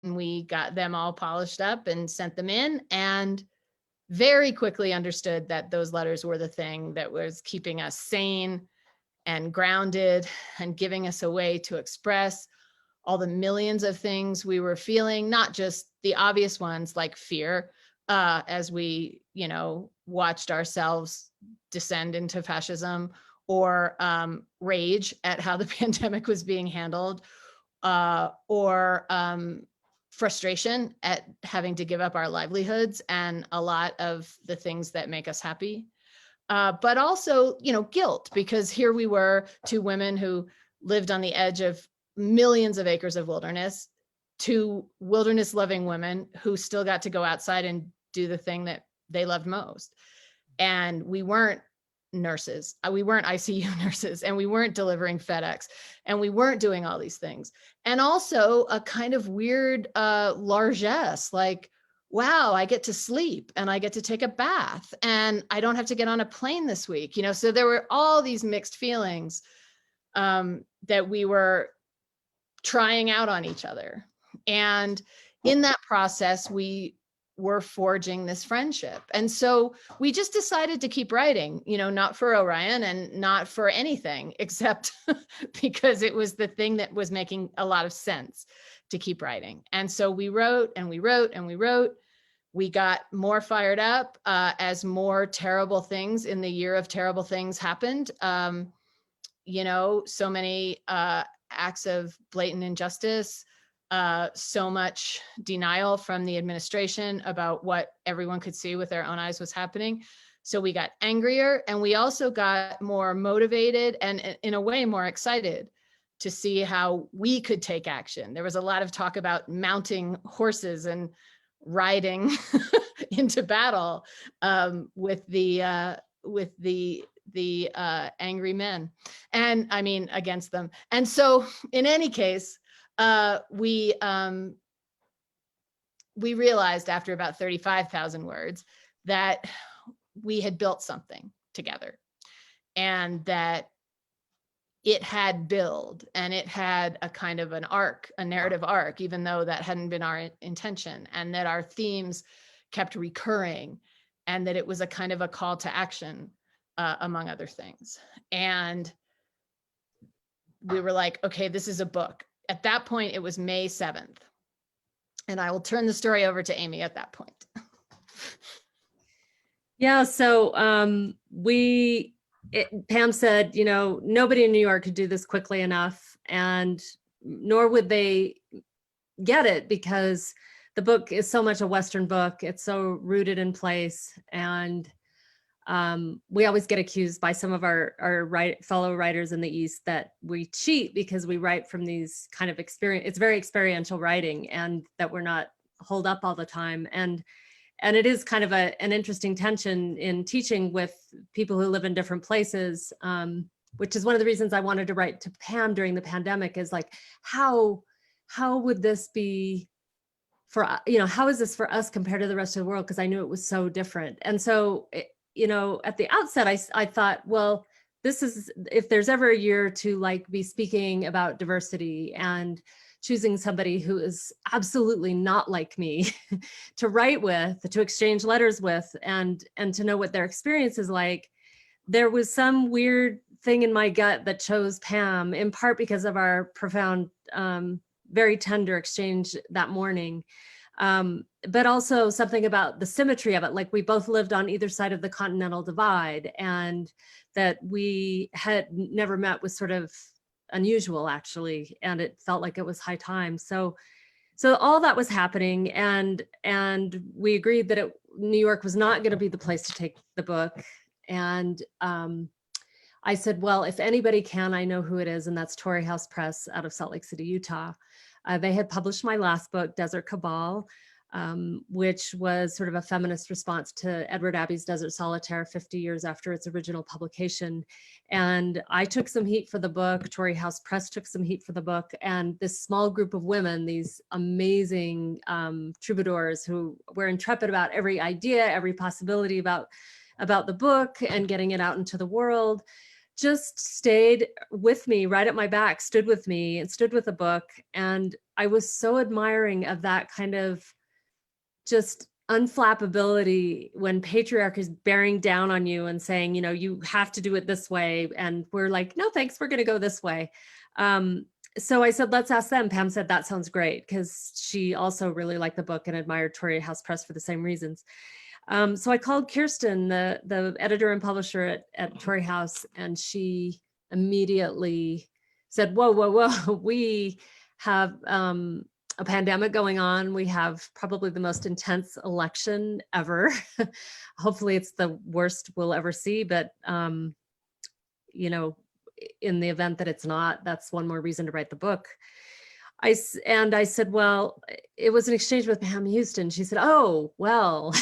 we got them all polished up and sent them in, and very quickly understood that those letters were the thing that was keeping us sane and grounded and giving us a way to express all the millions of things we were feeling, not just the obvious ones like fear, as we, watched ourselves descend into fascism, or rage at how the pandemic was being handled, or frustration at having to give up our livelihoods and a lot of the things that make us happy. But also, guilt, because here we were, two women who lived on the edge of millions of acres of wilderness, two wilderness loving women who still got to go outside and do the thing that they loved most. And we weren't nurses, we weren't ICU nurses, and we weren't delivering FedEx, and we weren't doing all these things. And also a kind of weird largesse, like, wow, I get to sleep and I get to take a bath and I don't have to get on a plane this week. So there were all these mixed feelings that we were trying out on each other. And in that process, we were forging this friendship. And so we just decided to keep writing, not for Orion and not for anything except because it was the thing that was making a lot of sense to keep writing. And so we wrote and we wrote and we wrote. We got more fired up as more terrible things in the year of terrible things happened. So many acts of blatant injustice, so much denial from the administration about what everyone could see with their own eyes was happening. So we got angrier, and we also got more motivated and in a way more excited to see how we could take action. There was a lot of talk about mounting horses and riding into battle with the angry men, and I mean against them. And so in any case, we realized after about 35,000 words that we had built something together, and that it had build, and it had a kind of an arc, a narrative arc, even though that hadn't been our intention, and that our themes kept recurring, and that it was a kind of a call to action, among other things. And we were like, okay, this is a book. At that point, it was May 7th. And I will turn the story over to Amy at that point. Yeah, so Pam said, nobody in New York could do this quickly enough, and nor would they get it, because the book is so much a Western book. It's so rooted in place. And we always get accused by some of our fellow writers in the East that we cheat because we write from these kind of experience. It's very experiential writing, and that we're not holed up all the time. And it is kind of an interesting tension in teaching with people who live in different places, which is one of the reasons I wanted to write to Pam during the pandemic, is like, how would this be for, how is this for us compared to the rest of the world? Because I knew it was so different. And so, at the outset, I thought, well, this is, if there's ever a year to be speaking about diversity and choosing somebody who is absolutely not like me to write with, to exchange letters with, and to know what their experience is like, there was some weird thing in my gut that chose Pam, in part because of our profound, very tender exchange that morning. But also something about the symmetry of it. Like, we both lived on either side of the continental divide, and that we had never met was sort of unusual, actually, and it felt like it was high time. So all that was happening, and we agreed that New York was not going to be the place to take the book. And I said, well, if anybody can, I know who it is, and that's Torrey House Press out of Salt Lake City, Utah. They had published my last book, Desert Cabal, which was sort of a feminist response to Edward Abbey's Desert Solitaire 50 years after its original publication. And I took some heat for the book. Torrey House Press took some heat for the book. And this small group of women, these amazing troubadours who were intrepid about every idea, every possibility about the book and getting it out into the world, just stayed with me, right at my back, stood with me and stood with the book. And I was so admiring of that kind of just unflappability when patriarch is bearing down on you and saying, you know, you have to do it this way. And we're like, no, thanks, we're going to go this way. So I said, let's ask them. Pam said, that sounds great, because she also really liked the book and admired Tory House Press for the same reasons. So I called Kirsten, the editor and publisher at Tory House, and she immediately said, whoa, whoa, whoa, we have a pandemic going on. We have probably the most intense election ever. Hopefully it's the worst we'll ever see, but you know, in the event that it's not, that's one more reason to write the book. I said, well, it was an exchange with Pam Houston. She said, oh, well,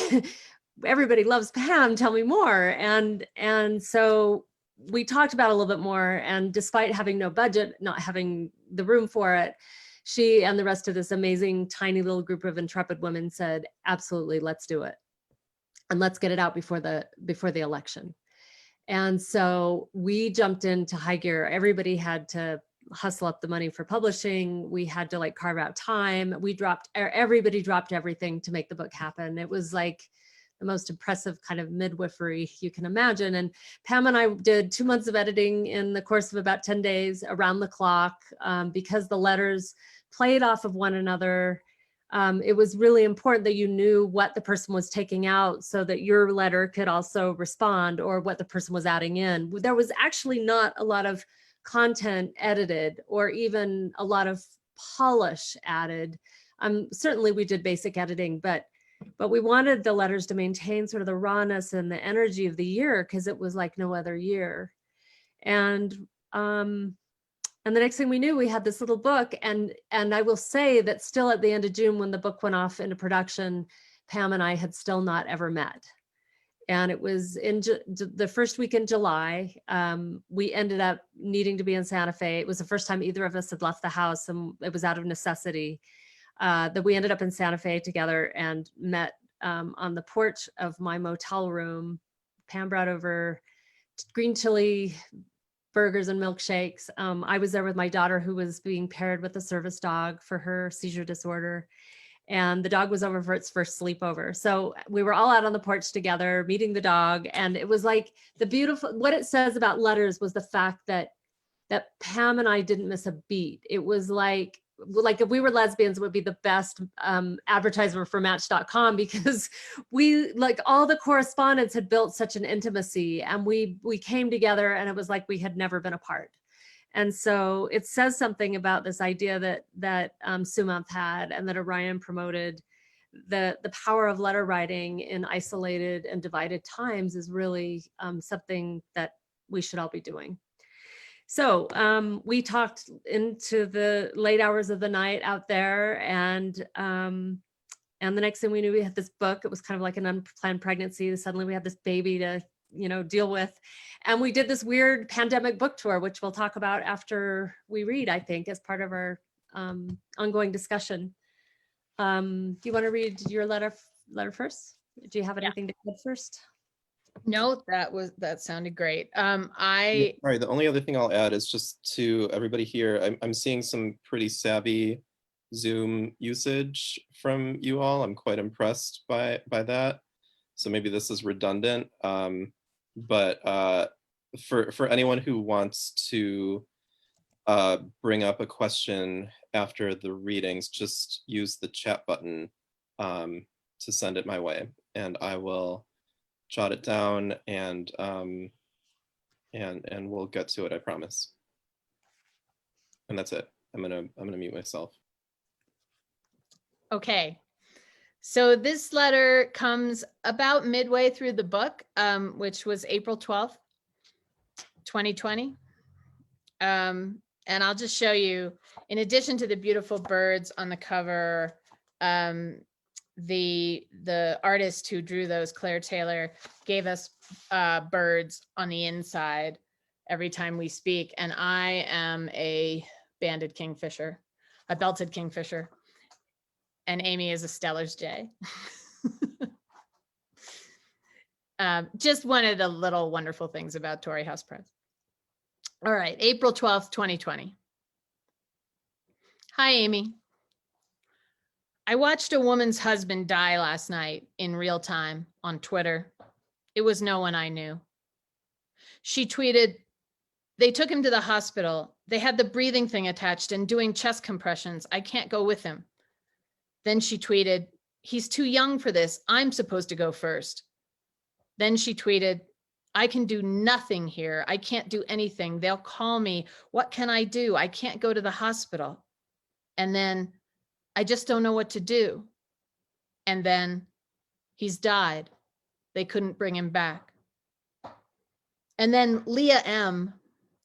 everybody loves Pam, tell me more. And so we talked about it a little bit more, and despite having no budget, not having the room for it, she and the rest of this amazing tiny little group of intrepid women said, absolutely, let's do it. And let's get it out before the election. And so we jumped into high gear. Everybody had to hustle up the money for publishing. We had to like carve out time. Everybody dropped everything to make the book happen. It was like the most impressive kind of midwifery you can imagine. And Pam and I did 2 months of editing in the course of about 10 days around the clock, because the letters played off of one another. It was really important that you knew what the person was taking out so that your letter could also respond, or what the person was adding in. There was actually not a lot of content edited or even a lot of polish added. Certainly we did basic editing, but we wanted the letters to maintain sort of the rawness and the energy of the year, because it was like no other year. And the next thing we knew, we had this little book. And I will say that still at the end of June, when the book went off into production, Pam and I had still not ever met. And it was in the first week in July. We ended up needing to be in Santa Fe. It was the first time either of us had left the house, and it was out of necessity that we ended up in Santa Fe together and met on the porch of my motel room. Pam brought over green chili burgers and milkshakes. I was there with my daughter, who was being paired with a service dog for her seizure disorder. And the dog was over for its first sleepover. So we were all out on the porch together, meeting the dog. And it was like what it says about letters was the fact that Pam and I didn't miss a beat. It was like if we were lesbians, it would be the best advertisement for Match.com, because we, like, all the correspondence had built such an intimacy, and we came together, and it was like we had never been apart. And so it says something about this idea that Sumanth had, and that Orion promoted. The power of letter writing in isolated and divided times is really something that we should all be doing. So we talked into the late hours of the night out there, and the next thing we knew, we had this book. It was kind of like an unplanned pregnancy. Suddenly we had this baby to deal with. And we did this weird pandemic book tour, which we'll talk about after we read, I think, as part of our ongoing discussion. Do you want to read your letter first? Do you have anything to add first? No, that sounded great. Sorry, the only other thing I'll add is just to everybody here, I'm seeing some pretty savvy Zoom usage from you all. I'm quite impressed by that. So maybe this is redundant, but for anyone who wants to bring up a question after the readings, just use the chat button to send it my way, and I will jot it down, and we'll get to it, I promise. And that's it. I'm gonna mute myself. Okay. So this letter comes about midway through the book, which was April 12th, 2020. And I'll just show you, in addition to the beautiful birds on the cover, the artist who drew those, Claire Taylor, gave us birds on the inside every time we speak. And I am a banded kingfisher, a belted kingfisher. And Amy is a Stellar's jay. Just one of the little wonderful things about Tory House Press. All right, April 12th, 2020. Hi, Amy. I watched a woman's husband die last night in real time on Twitter. It was no one I knew. She tweeted, "They took him to the hospital. They had the breathing thing attached and doing chest compressions. I can't go with him." Then she tweeted, "He's too young for this. I'm supposed to go first." Then she tweeted, "I can do nothing here. I can't do anything. They'll call me. What can I do? I can't go to the hospital." And then, "I just don't know what to do." And then, "He's died. They couldn't bring him back." And then Leah M.,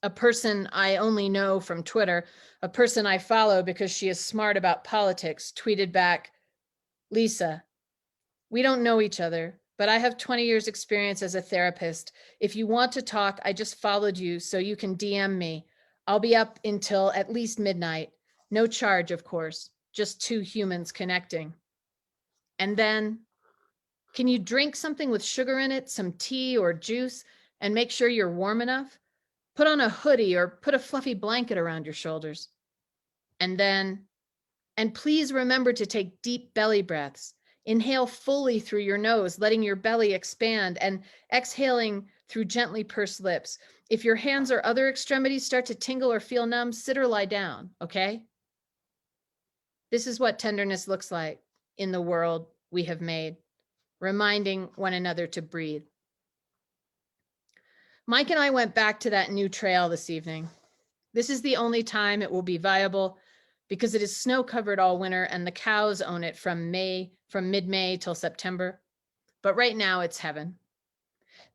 a person I only know from Twitter, a person I follow because she is smart about politics, tweeted back, "Lisa, we don't know each other, but I have 20 years experience as a therapist. If you want to talk, I just followed you so you can DM me. I'll be up until at least midnight. No charge, of course, just two humans connecting." And then, "Can you drink something with sugar in it, some tea or juice, and make sure you're warm enough? Put on a hoodie or put a fluffy blanket around your shoulders." And then, "And please remember to take deep belly breaths. Inhale fully through your nose, letting your belly expand, and exhaling through gently pursed lips. If your hands or other extremities start to tingle or feel numb, sit or lie down, okay?" This is what tenderness looks like in the world we have made, reminding one another to breathe. Mike and I went back to that new trail this evening. This is the only time it will be viable because it is snow covered all winter and the cows own it from mid-May till September. But right now it's heaven.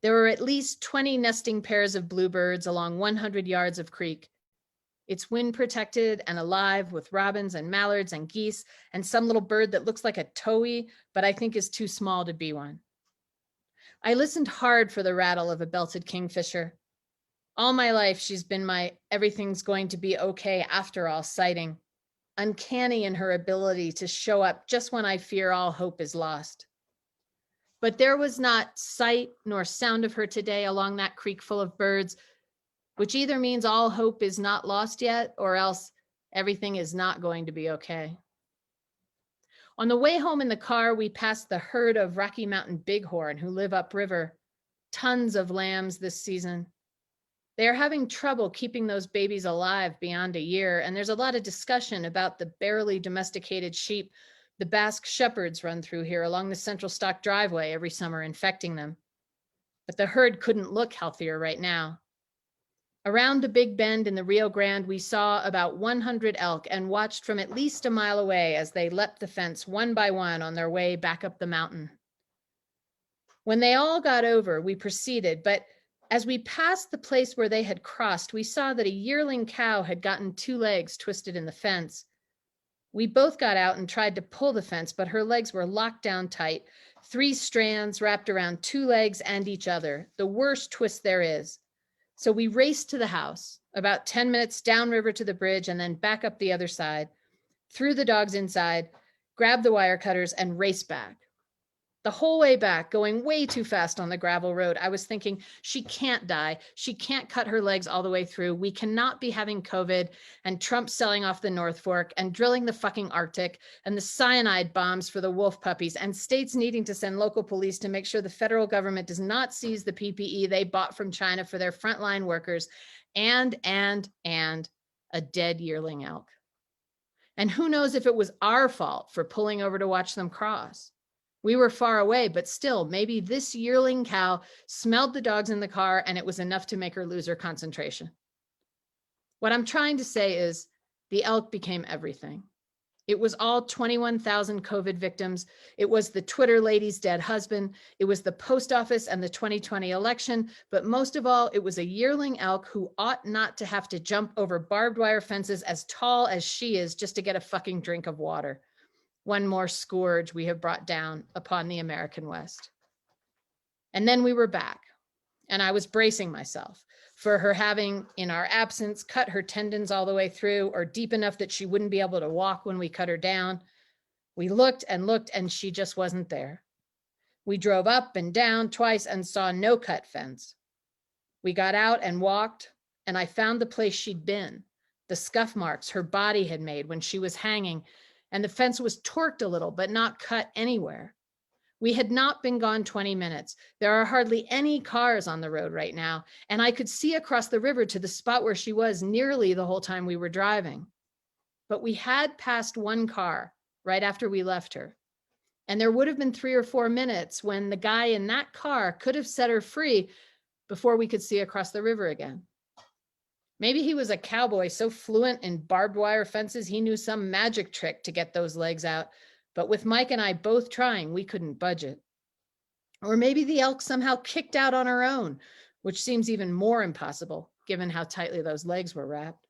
There are at least 20 nesting pairs of bluebirds along 100 yards of creek. It's wind protected and alive with robins and mallards and geese and some little bird that looks like a towhee, but I think is too small to be one. I listened hard for the rattle of a belted kingfisher. All my life, she's been my everything's going to be okay after all sighting, uncanny in her ability to show up just when I fear all hope is lost. But there was not sight nor sound of her today along that creek full of birds, which either means all hope is not lost yet, or else everything is not going to be okay. On the way home in the car, we passed the herd of Rocky Mountain bighorn who live upriver, tons of lambs this season. They are having trouble keeping those babies alive beyond a year, and there's a lot of discussion about the barely domesticated sheep the Basque shepherds run through here along the Central Stock driveway every summer, infecting them. But the herd couldn't look healthier right now. Around the big bend in the Rio Grande, we saw about 100 elk and watched from at least a mile away as they leapt the fence one by one on their way back up the mountain. When they all got over, we proceeded, but as we passed the place where they had crossed, we saw that a yearling cow had gotten 2 legs twisted in the fence. We both got out and tried to pull the fence, but her legs were locked down tight, 3 strands wrapped around 2 legs and each other, the worst twist there is. So we raced to the house, about 10 minutes downriver to the bridge and then back up the other side, threw the dogs inside, grabbed the wire cutters and raced back. The whole way back, going way too fast on the gravel road, I was thinking, she can't die. She can't cut her legs all the way through. We cannot be having COVID and Trump selling off the North Fork and drilling the fucking Arctic and the cyanide bombs for the wolf puppies and states needing to send local police to make sure the federal government does not seize the PPE they bought from China for their frontline workers and a dead yearling elk. And who knows if it was our fault for pulling over to watch them cross. We were far away, but still, maybe this yearling cow smelled the dogs in the car and it was enough to make her lose her concentration. What I'm trying to say is the elk became everything. It was all 21,000 COVID victims. It was the Twitter lady's dead husband. It was the post office and the 2020 election. But most of all, it was a yearling elk who ought not to have to jump over barbed wire fences as tall as she is just to get a fucking drink of water. One more scourge we have brought down upon the American West. And then we were back, and I was bracing myself for her having, in our absence, cut her tendons all the way through or deep enough that she wouldn't be able to walk when we cut her down. We looked, and she just wasn't there. We drove up and down twice and saw no cut fence. We got out and walked, and I found the place she'd been, the scuff marks her body had made when she was hanging, and the fence was torqued a little, but not cut anywhere. We had not been gone 20 minutes. There are hardly any cars on the road right now, and I could see across the river to the spot where she was nearly the whole time we were driving. But we had passed one car right after we left her. And there would have been 3 or 4 minutes when the guy in that car could have set her free before we could see across the river again. Maybe he was a cowboy so fluent in barbed wire fences, he knew some magic trick to get those legs out. But with Mike and I both trying, we couldn't budge it. Or maybe the elk somehow kicked out on her own, which seems even more impossible given how tightly those legs were wrapped.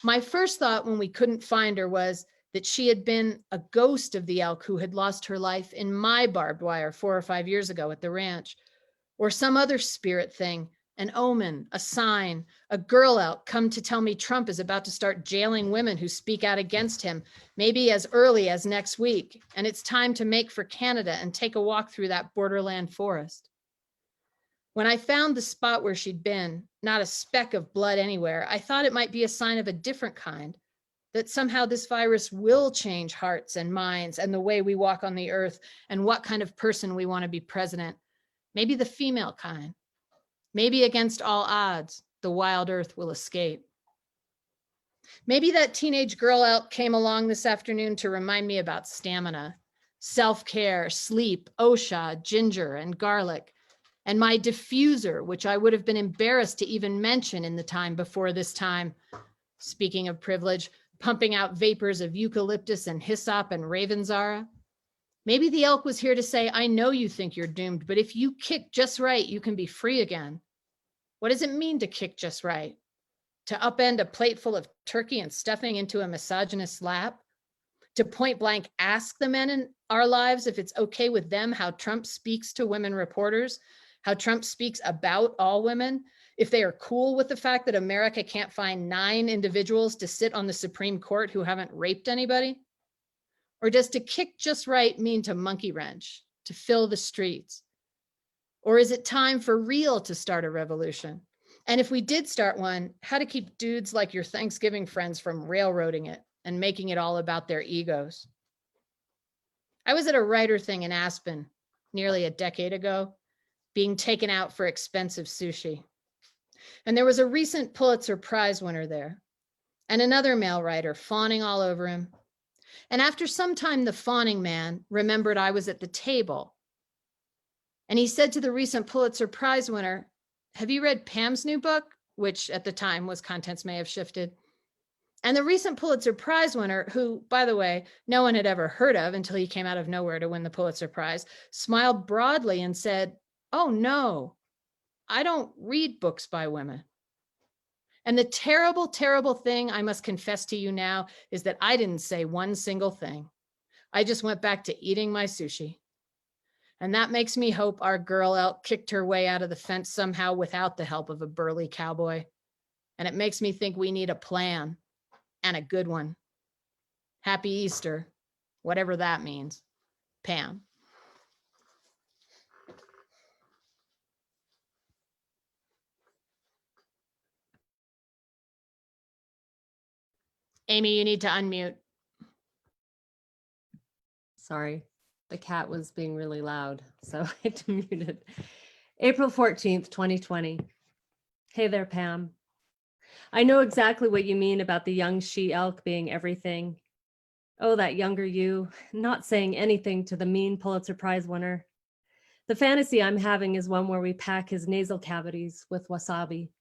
My first thought when we couldn't find her was that she had been a ghost of the elk who had lost her life in my barbed wire 4 or 5 years ago at the ranch, or some other spirit thing, an omen, a sign, a girl elk come to tell me Trump is about to start jailing women who speak out against him, maybe as early as next week, and it's time to make for Canada and take a walk through that borderland forest. When I found the spot where she'd been, not a speck of blood anywhere, I thought it might be a sign of a different kind, that somehow this virus will change hearts and minds and the way we walk on the earth and what kind of person we want to be president. Maybe the female kind. Maybe against all odds, the wild earth will escape. Maybe that teenage girl elk came along this afternoon to remind me about stamina, self-care, sleep, OSHA, ginger, and garlic, and my diffuser, which I would have been embarrassed to even mention in the time before this time. Speaking of privilege, pumping out vapors of eucalyptus and hyssop and ravensara. Maybe the elk was here to say, I know you think you're doomed, but if you kick just right, you can be free again. What does it mean to kick just right? To upend a plate full of turkey and stuffing into a misogynist lap? To point blank ask the men in our lives if it's okay with them how Trump speaks to women reporters, how Trump speaks about all women, if they are cool with the fact that America can't find 9 individuals to sit on the Supreme Court who haven't raped anybody? Or does to kick just right mean to monkey wrench, to fill the streets? Or is it time for real to start a revolution? And if we did start one, how to keep dudes like your Thanksgiving friends from railroading it and making it all about their egos? I was at a writer thing in Aspen nearly a decade ago, being taken out for expensive sushi. And there was a recent Pulitzer Prize winner there, and another male writer fawning all over him. And after some time, the fawning man remembered I was at the table. And he said to the recent Pulitzer Prize winner, have you read Pam's new book? Which at the time was Contents May Have Shifted. And the recent Pulitzer Prize winner, who, by the way, no one had ever heard of until he came out of nowhere to win the Pulitzer Prize, smiled broadly and said, oh no, I don't read books by women. And the terrible, terrible thing I must confess to you now is that I didn't say one single thing. I just went back to eating my sushi. And that makes me hope our girl elk kicked her way out of the fence somehow without the help of a burly cowboy. And it makes me think we need a plan, and a good one. Happy Easter, whatever that means. Pam. Amy, you need to unmute. Sorry, the cat was being really loud, so I had to mute it. April 14th, 2020. Hey there, Pam. I know exactly what you mean about the young she-elk being everything. Oh, that younger you, not saying anything to the mean Pulitzer Prize winner. The fantasy I'm having is one where we pack his nasal cavities with wasabi.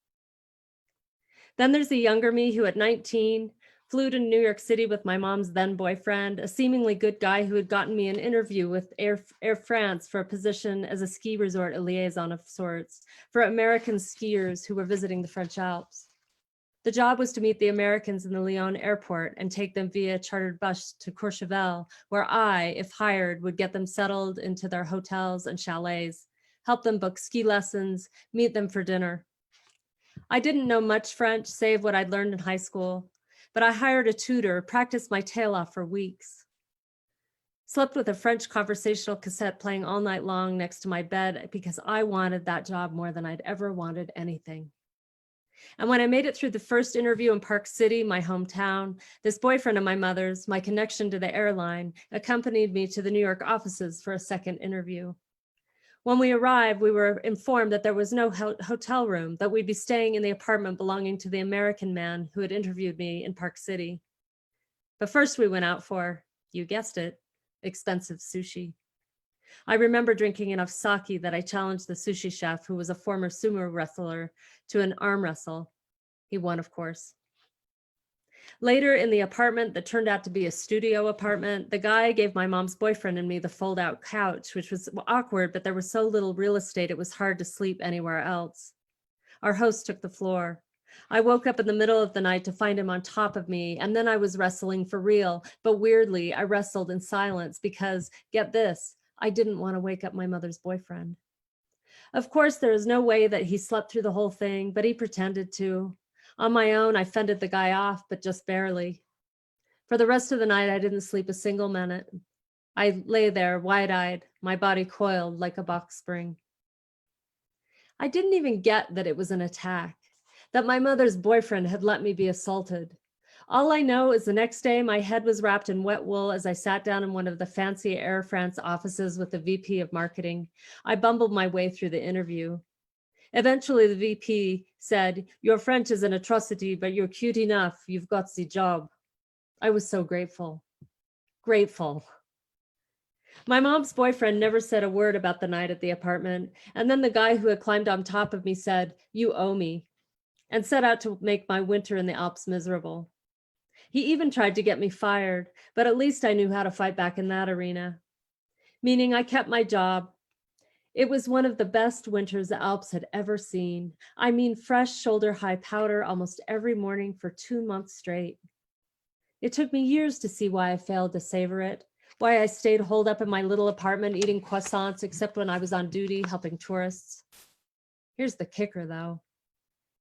Then there's the younger me who at 19 flew to New York City with my mom's then boyfriend, a seemingly good guy who had gotten me an interview with Air France for a position as a ski resort liaison of sorts for American skiers who were visiting the French Alps. The job was to meet the Americans in the Lyon airport and take them via chartered bus to Courchevel, where I, if hired, would get them settled into their hotels and chalets, help them book ski lessons, meet them for dinner. I didn't know much French, save what I'd learned in high school, but I hired a tutor, practiced my tail off for weeks. Slept with a French conversational cassette playing all night long next to my bed because I wanted that job more than I'd ever wanted anything. And when I made it through the first interview in Park City, my hometown, this boyfriend of my mother's, my connection to the airline, accompanied me to the New York offices for a second interview. When we arrived, we were informed that there was no hotel room, that we'd be staying in the apartment belonging to the American man who had interviewed me in Park City. But first we went out for, you guessed it, expensive sushi. I remember drinking enough sake that I challenged the sushi chef, who was a former sumo wrestler, to an arm wrestle. He won, of course. Later in the apartment that turned out to be a studio apartment, the guy gave my mom's boyfriend and me the fold-out couch, which was awkward, but there was so little real estate, it was hard to sleep anywhere else. Our host took the floor. I woke up in the middle of the night to find him on top of me, and then I was wrestling for real, but weirdly, I wrestled in silence because, get this, I didn't want to wake up my mother's boyfriend. Of course, there is no way that he slept through the whole thing, but he pretended to. On my own, I fended the guy off, but just barely. For the rest of the night, I didn't sleep a single minute. I lay there wide-eyed, my body coiled like a box spring. I didn't even get that it was an attack, that my mother's boyfriend had let me be assaulted. All I know is the next day, my head was wrapped in wet wool as I sat down in one of the fancy Air France offices with the VP of marketing. I bumbled my way through the interview. Eventually, the VP said, "Your French is an atrocity, but you're cute enough. You've got the job." I was so grateful. Grateful. My mom's boyfriend never said a word about the night at the apartment. And then the guy who had climbed on top of me said, "You owe me," and set out to make my winter in the Alps miserable. He even tried to get me fired, but at least I knew how to fight back in that arena. Meaning I kept my job. It was one of the best winters the Alps had ever seen. I mean, fresh shoulder-high powder almost every morning for 2 months straight. It took me years to see why I failed to savor it, why I stayed holed up in my little apartment eating croissants except when I was on duty helping tourists. Here's the kicker, though.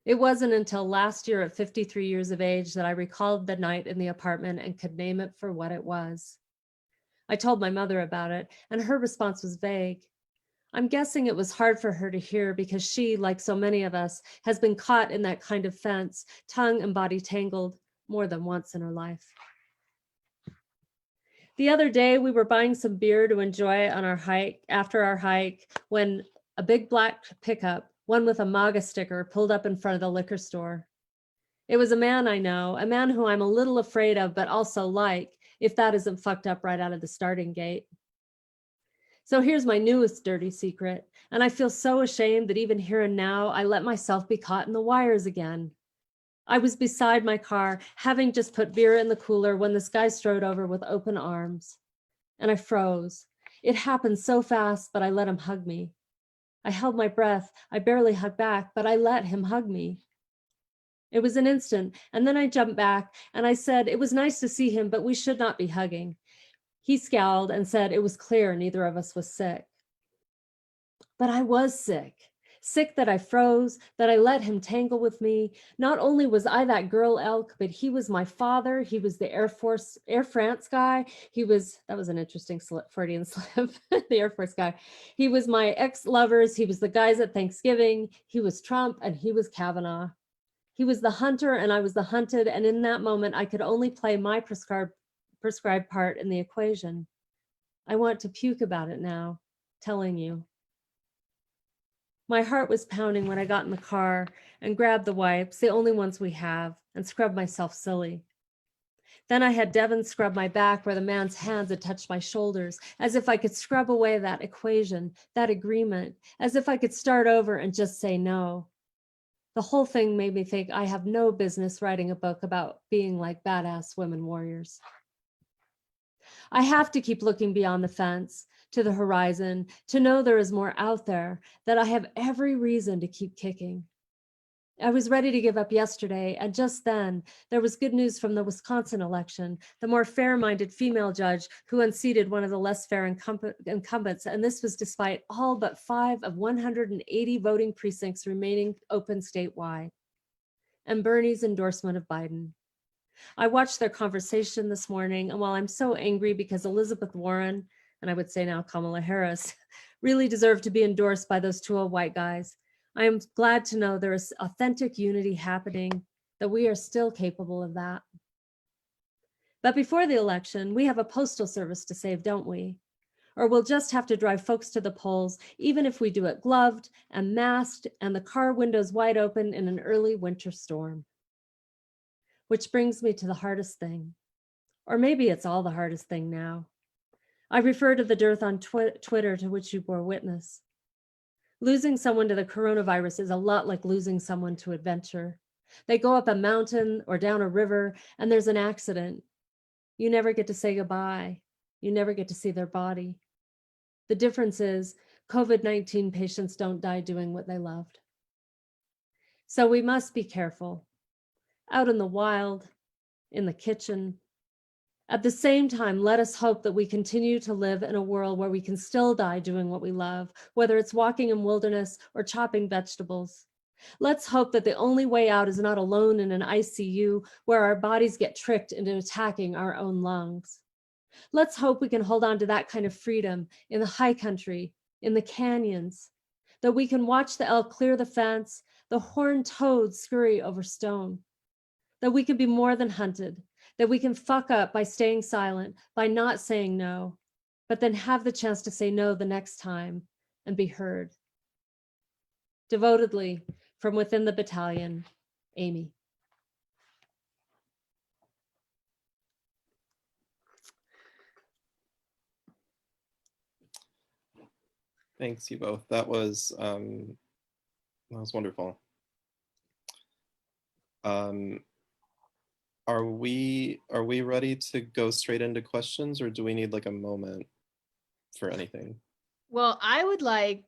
It wasn't until last year at 53 years of age that I recalled the night in the apartment and could name it for what it was. I told my mother about it, and her response was vague. I'm guessing it was hard for her to hear because she, like so many of us, has been caught in that kind of fence, tongue and body tangled, more than once in her life. The other day, we were buying some beer to enjoy on our hike, after our hike, when a big black pickup, one with a MAGA sticker, pulled up in front of the liquor store. It was a man I know, a man who I'm a little afraid of, but also like, if that isn't fucked up right out of the starting gate. So here's my newest dirty secret, and I feel so ashamed that even here and now, I let myself be caught in the wires again. I was beside my car, having just put beer in the cooler when this guy strode over with open arms, and I froze. It happened so fast, but I let him hug me. I held my breath. I barely hugged back, but I let him hug me. It was an instant, and then I jumped back, and I said, it was nice to see him, but we should not be hugging. He scowled and said it was clear neither of us was sick. But I was sick. Sick that I froze, that I let him tangle with me. Not only was I that girl elk, but he was my father. He was the Air France guy. That was an interesting Freudian slip, the Air Force guy. He was my ex-lovers. He was the guys at Thanksgiving. He was Trump and he was Kavanaugh. He was the hunter and I was the hunted. And in that moment, I could only play my prescribed part in the equation. I want to puke about it now, telling you. My heart was pounding when I got in the car and grabbed the wipes, the only ones we have, and scrubbed myself silly. Then I had Devin scrub my back where the man's hands had touched my shoulders, as if I could scrub away that equation, that agreement, as if I could start over and just say no. The whole thing made me think I have no business writing a book about being like badass women warriors. I have to keep looking beyond the fence, to the horizon, to know there is more out there, that I have every reason to keep kicking. I was ready to give up yesterday, and just then, there was good news from the Wisconsin election, the more fair-minded female judge who unseated one of the less fair incumbents, and this was despite all but 5 of 180 voting precincts remaining open statewide, and Bernie's endorsement of Biden. I watched their conversation this morning, and while I'm so angry because Elizabeth Warren, and I would say now Kamala Harris, really deserve to be endorsed by those 2 old white guys, I am glad to know there is authentic unity happening, that we are still capable of that. But before the election, we have a postal service to save, don't we? Or we'll just have to drive folks to the polls, even if we do it gloved and masked and the car windows wide open in an early winter storm. Which brings me to the hardest thing, or maybe it's all the hardest thing now. I refer to the dearth on Twitter to which you bore witness. Losing someone to the coronavirus is a lot like losing someone to adventure. They go up a mountain or down a river and there's an accident. You never get to say goodbye. You never get to see their body. The difference is COVID-19 patients don't die doing what they loved. So we must be careful. Out in the wild, in the kitchen. At the same time, let us hope that we continue to live in a world where we can still die doing what we love, whether it's walking in wilderness or chopping vegetables. Let's hope that the only way out is not alone in an ICU where our bodies get tricked into attacking our own lungs. Let's hope we can hold on to that kind of freedom in the high country, in the canyons, that we can watch the elk clear the fence, the horned toad scurry over stone, that we can be more than hunted, that we can fuck up by staying silent, by not saying no, but then have the chance to say no the next time and be heard. Devotedly, from within the battalion, Amy. Thanks, you both. That was wonderful. Are we ready to go straight into questions, or do we need like a moment for anything? Well, I would like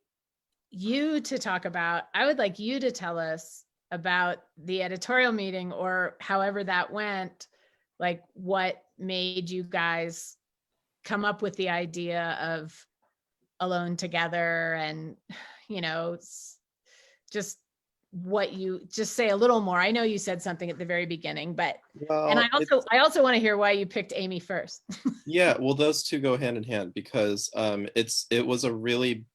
you to tell us about the editorial meeting, or however that went, like what made you guys come up with the idea of Alone Together, and just say a little more. I know you said something at the very beginning, but and I also want to hear why you picked Amy first. Yeah, well, those two go hand in hand because it was a really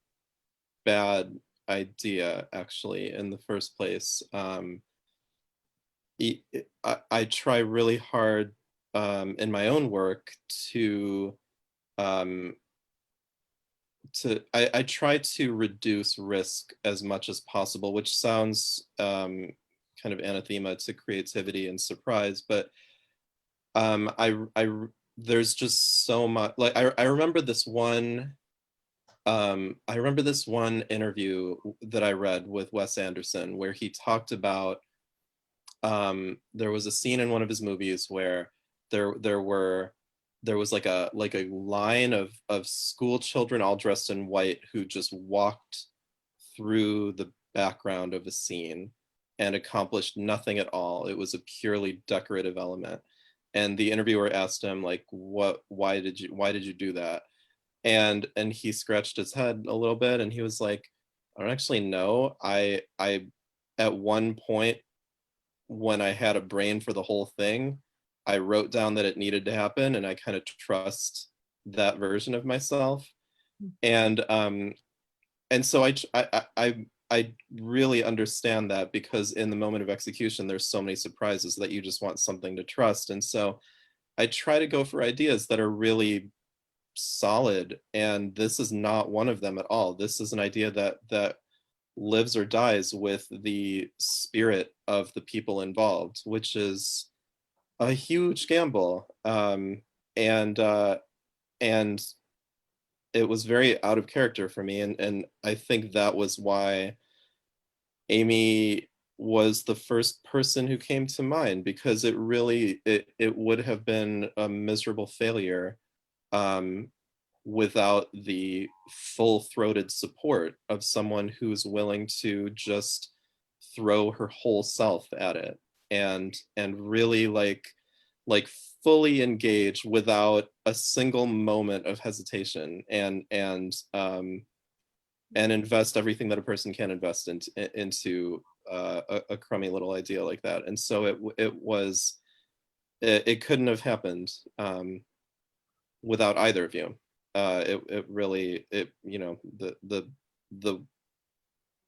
bad idea actually in the first place. I try really hard in my own work to I try to reduce risk as much as possible, which sounds kind of anathema to creativity and surprise, but there's just so much. Like I remember this one interview that I read with Wes Anderson where he talked about there was a scene in one of his movies where there was like a line of school children all dressed in white who just walked through the background of a scene and accomplished nothing at all. It was a purely decorative element. And the interviewer asked him, like, why did you do that? And he scratched his head a little bit and he was like, I don't actually know. I at one point when I had a brain for the whole thing, I wrote down that it needed to happen and I kind of trust that version of myself. And so I really understand that, because in the moment of execution there's so many surprises that you just want something to trust. And so I try to go for ideas that are really solid, and this is not one of them at all. This is an idea that lives or dies with the spirit of the people involved, which is a huge gamble. And it was very out of character for me, and I think that was why Amy was the first person who came to mind, because it would have been a miserable failure without the full-throated support of someone who's willing to just throw her whole self at it and really like fully engage without a single moment of hesitation, and invest everything that a person can invest into a crummy little idea like that. And so it couldn't have happened without either of you. It really, the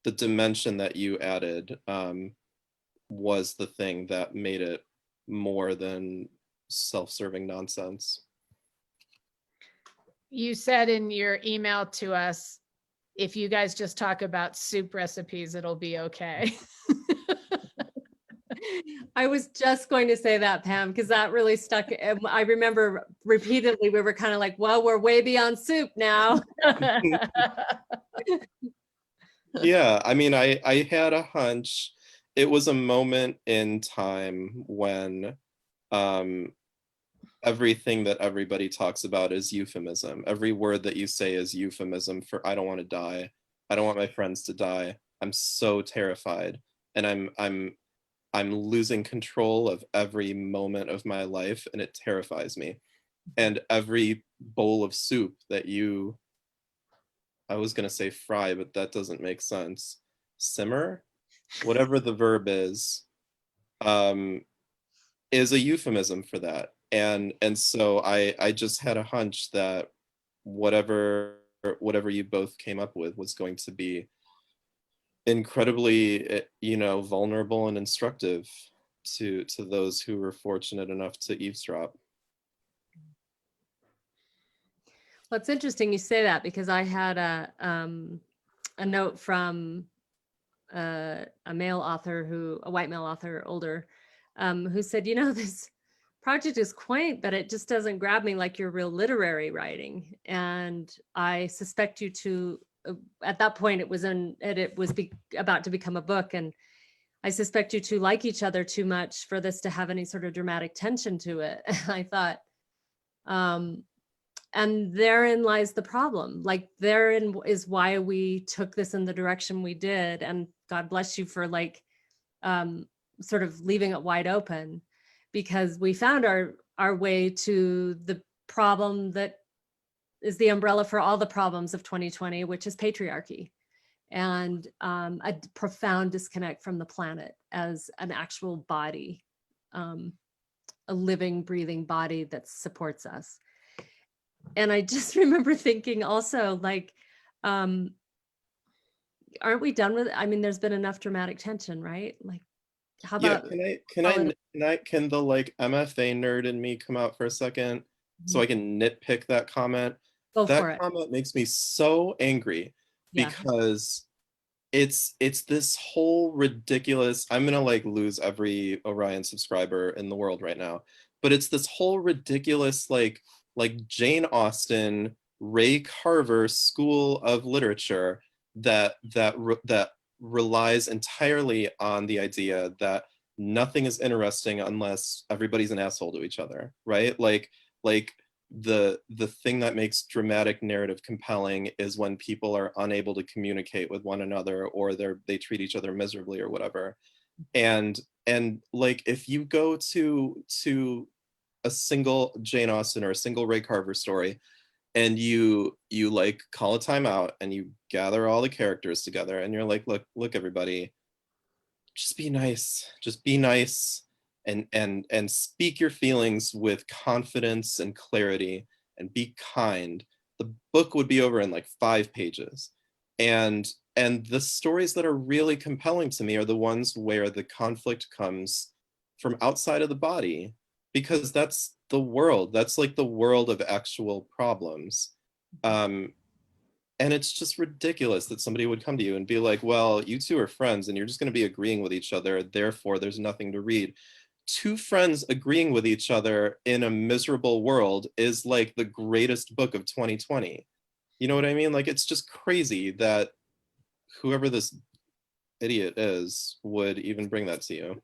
the dimension that you added was the thing that made it more than self-serving nonsense. You said in your email to us, if you guys just talk about soup recipes, it'll be okay. I was just going to say that, Pam, because that really stuck. I remember repeatedly we were kind of like, well, we're way beyond soup now. Yeah, I mean, I had a hunch. It was a moment in time when everything that everybody talks about is euphemism. Every word that you say is euphemism for I don't want to die. I don't want my friends to die. I'm so terrified. And I'm losing control of every moment of my life, and it terrifies me. And every bowl of soup that you, I was gonna say fry, but that doesn't make sense. Simmer, whatever the verb is a euphemism for that. And so I just had a hunch that whatever you both came up with was going to be incredibly, vulnerable and instructive to those who were fortunate enough to eavesdrop. Well, it's interesting you say that, because I had a note from a male author, a white male author, older, who said, this project is quaint, but it just doesn't grab me like your real literary writing. And I suspect you to, at that point, it was about to become a book, and I suspect you to like each other too much for this to have any sort of dramatic tension to it. I thought, and therein lies the problem. Like, therein is why we took this in the direction we did. And God bless you for sort of leaving it wide open, because we found our way to the problem that is the umbrella for all the problems of 2020, which is patriarchy, and a profound disconnect from the planet as an actual body, a living, breathing body that supports us. And I just remember thinking also, aren't we done with it? I mean, there's been enough dramatic tension, right? Like, how about, can the MFA nerd in me come out for a second so I can nitpick that comment? Go for it. That comment makes me so angry, because it's this whole ridiculous, I'm gonna lose every Orion subscriber in the world right now, but it's this whole ridiculous Jane Austen, Ray Carver school of literature that relies entirely on the idea that nothing is interesting unless everybody's an asshole to each other, right? Like the thing that makes dramatic narrative compelling is when people are unable to communicate with one another, or they treat each other miserably or whatever. And if you go to a single Jane Austen or a single Ray Carver story, and you call a timeout and you gather all the characters together, and you're like, look everybody, just be nice, and speak your feelings with confidence and clarity, and be kind, the book would be over in 5 pages. And the stories that are really compelling to me are the ones where the conflict comes from outside of the body, because that's the world. That's the world of actual problems. And it's just ridiculous that somebody would come to you and be like, well, you two are friends and you're just going to be agreeing with each other, therefore there's nothing to read. Two friends agreeing with each other in a miserable world is the greatest book of 2020. You know what I mean? It's just crazy that whoever this idiot is would even bring that to you.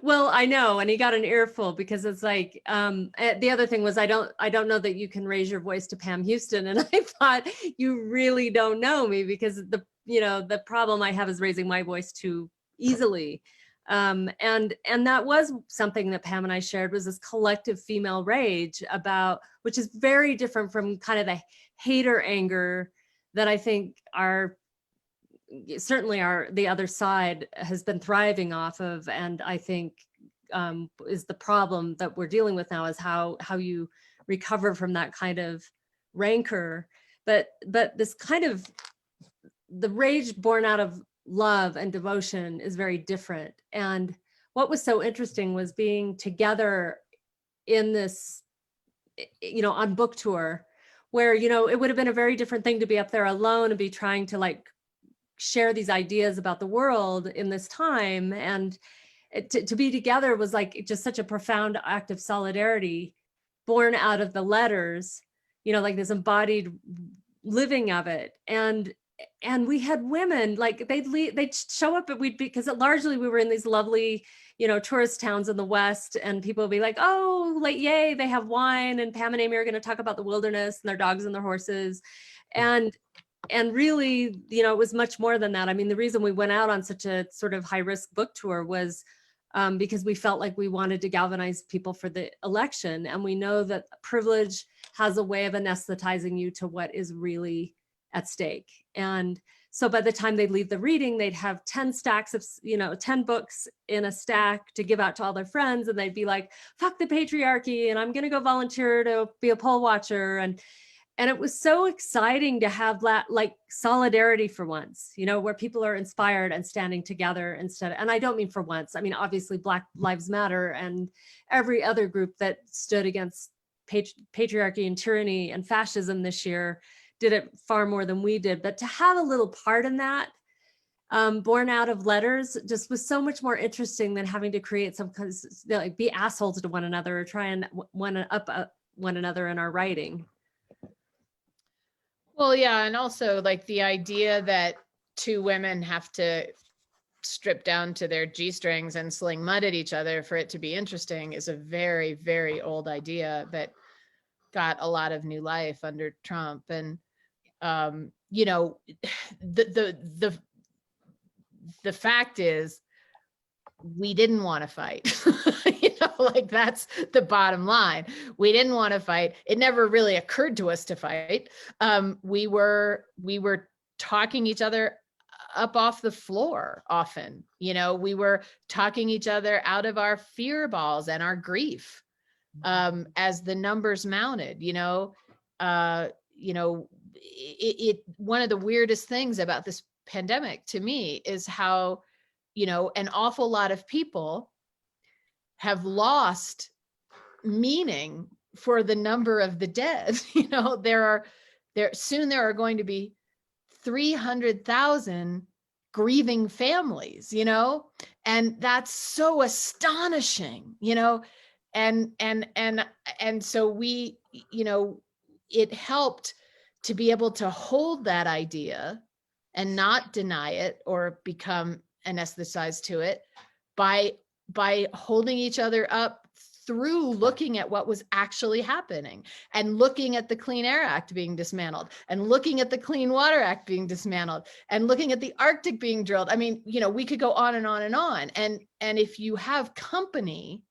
Well, I know, and he got an earful, because it's the other thing was, I don't know that you can raise your voice to Pam Houston, and I thought, you really don't know me, because the problem I have is raising my voice too easily, and that was something that Pam and I shared, was this collective female rage about, which is very different from kind of the hater anger that I think certainly the other side has been thriving off of, and I think is the problem that we're dealing with now, is how you recover from that kind of rancor. But this kind of the rage born out of love and devotion is very different. And what was so interesting was being together in this, on book tour, where, it would have been a very different thing to be up there alone and be trying to like share these ideas about the world in this time. And to be together was like just such a profound act of solidarity born out of the letters, like this embodied living of it. And we had women, like they'd show up because largely we were in these lovely, tourist towns in the West, and people would be like, oh, like, yay, they have wine, and Pam and Amy are going to talk about the wilderness and their dogs and their horses. And really, it was much more than that. I mean, the reason we went out on such a sort of high risk book tour was because we felt like we wanted to galvanize people for the election. And we know that privilege has a way of anesthetizing you to what is really at stake. And so by the time they'd leave the reading, they'd have 10 stacks of, 10 books in a stack to give out to all their friends. And they'd be like, fuck the patriarchy, and I'm going to go volunteer to be a poll watcher. And it was so exciting to have that like solidarity for once, where people are inspired and standing together instead. And I don't mean for once. I mean, obviously Black Lives Matter and every other group that stood against patriarchy and tyranny and fascism this year did it far more than we did. But to have a little part in that, born out of letters, just was so much more interesting than having to create some kind of, like, be assholes to one another or try and one-up one another in our writing. Well, yeah. And also like the idea that two women have to strip down to their G-strings and sling mud at each other for it to be interesting is a very, very old idea that got a lot of new life under Trump. And, the fact is we didn't want to fight. Like that's the bottom line. We didn't want to fight. It never really occurred to us to fight. We were talking each other up off the floor often. We were talking each other out of our fear balls and our grief as the numbers mounted. One of the weirdest things about this pandemic to me is how an awful lot of people have lost meaning for the number of the dead. There are going to be 300,000 grieving families, and that's so astonishing, and so we, it helped to be able to hold that idea and not deny it or become anesthetized to it by holding each other up through looking at what was actually happening and looking at the Clean Air Act being dismantled and looking at the Clean Water Act being dismantled and looking at the Arctic being drilled. I mean, we could go on and on and on. And if you have company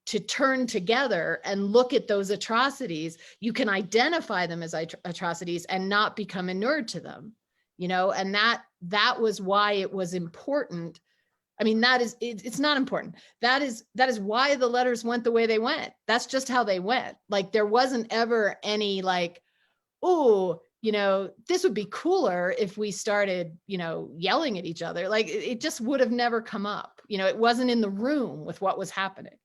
to turn together and look at those atrocities, you can identify them as atrocities and not become inured to them, and that was why it was important. I mean, it's not important. That is why the letters went the way they went. That's just how they went. Like there wasn't ever any like, oh, this would be cooler if we started, yelling at each other. Like it just would have never come up. It wasn't in the room with what was happening.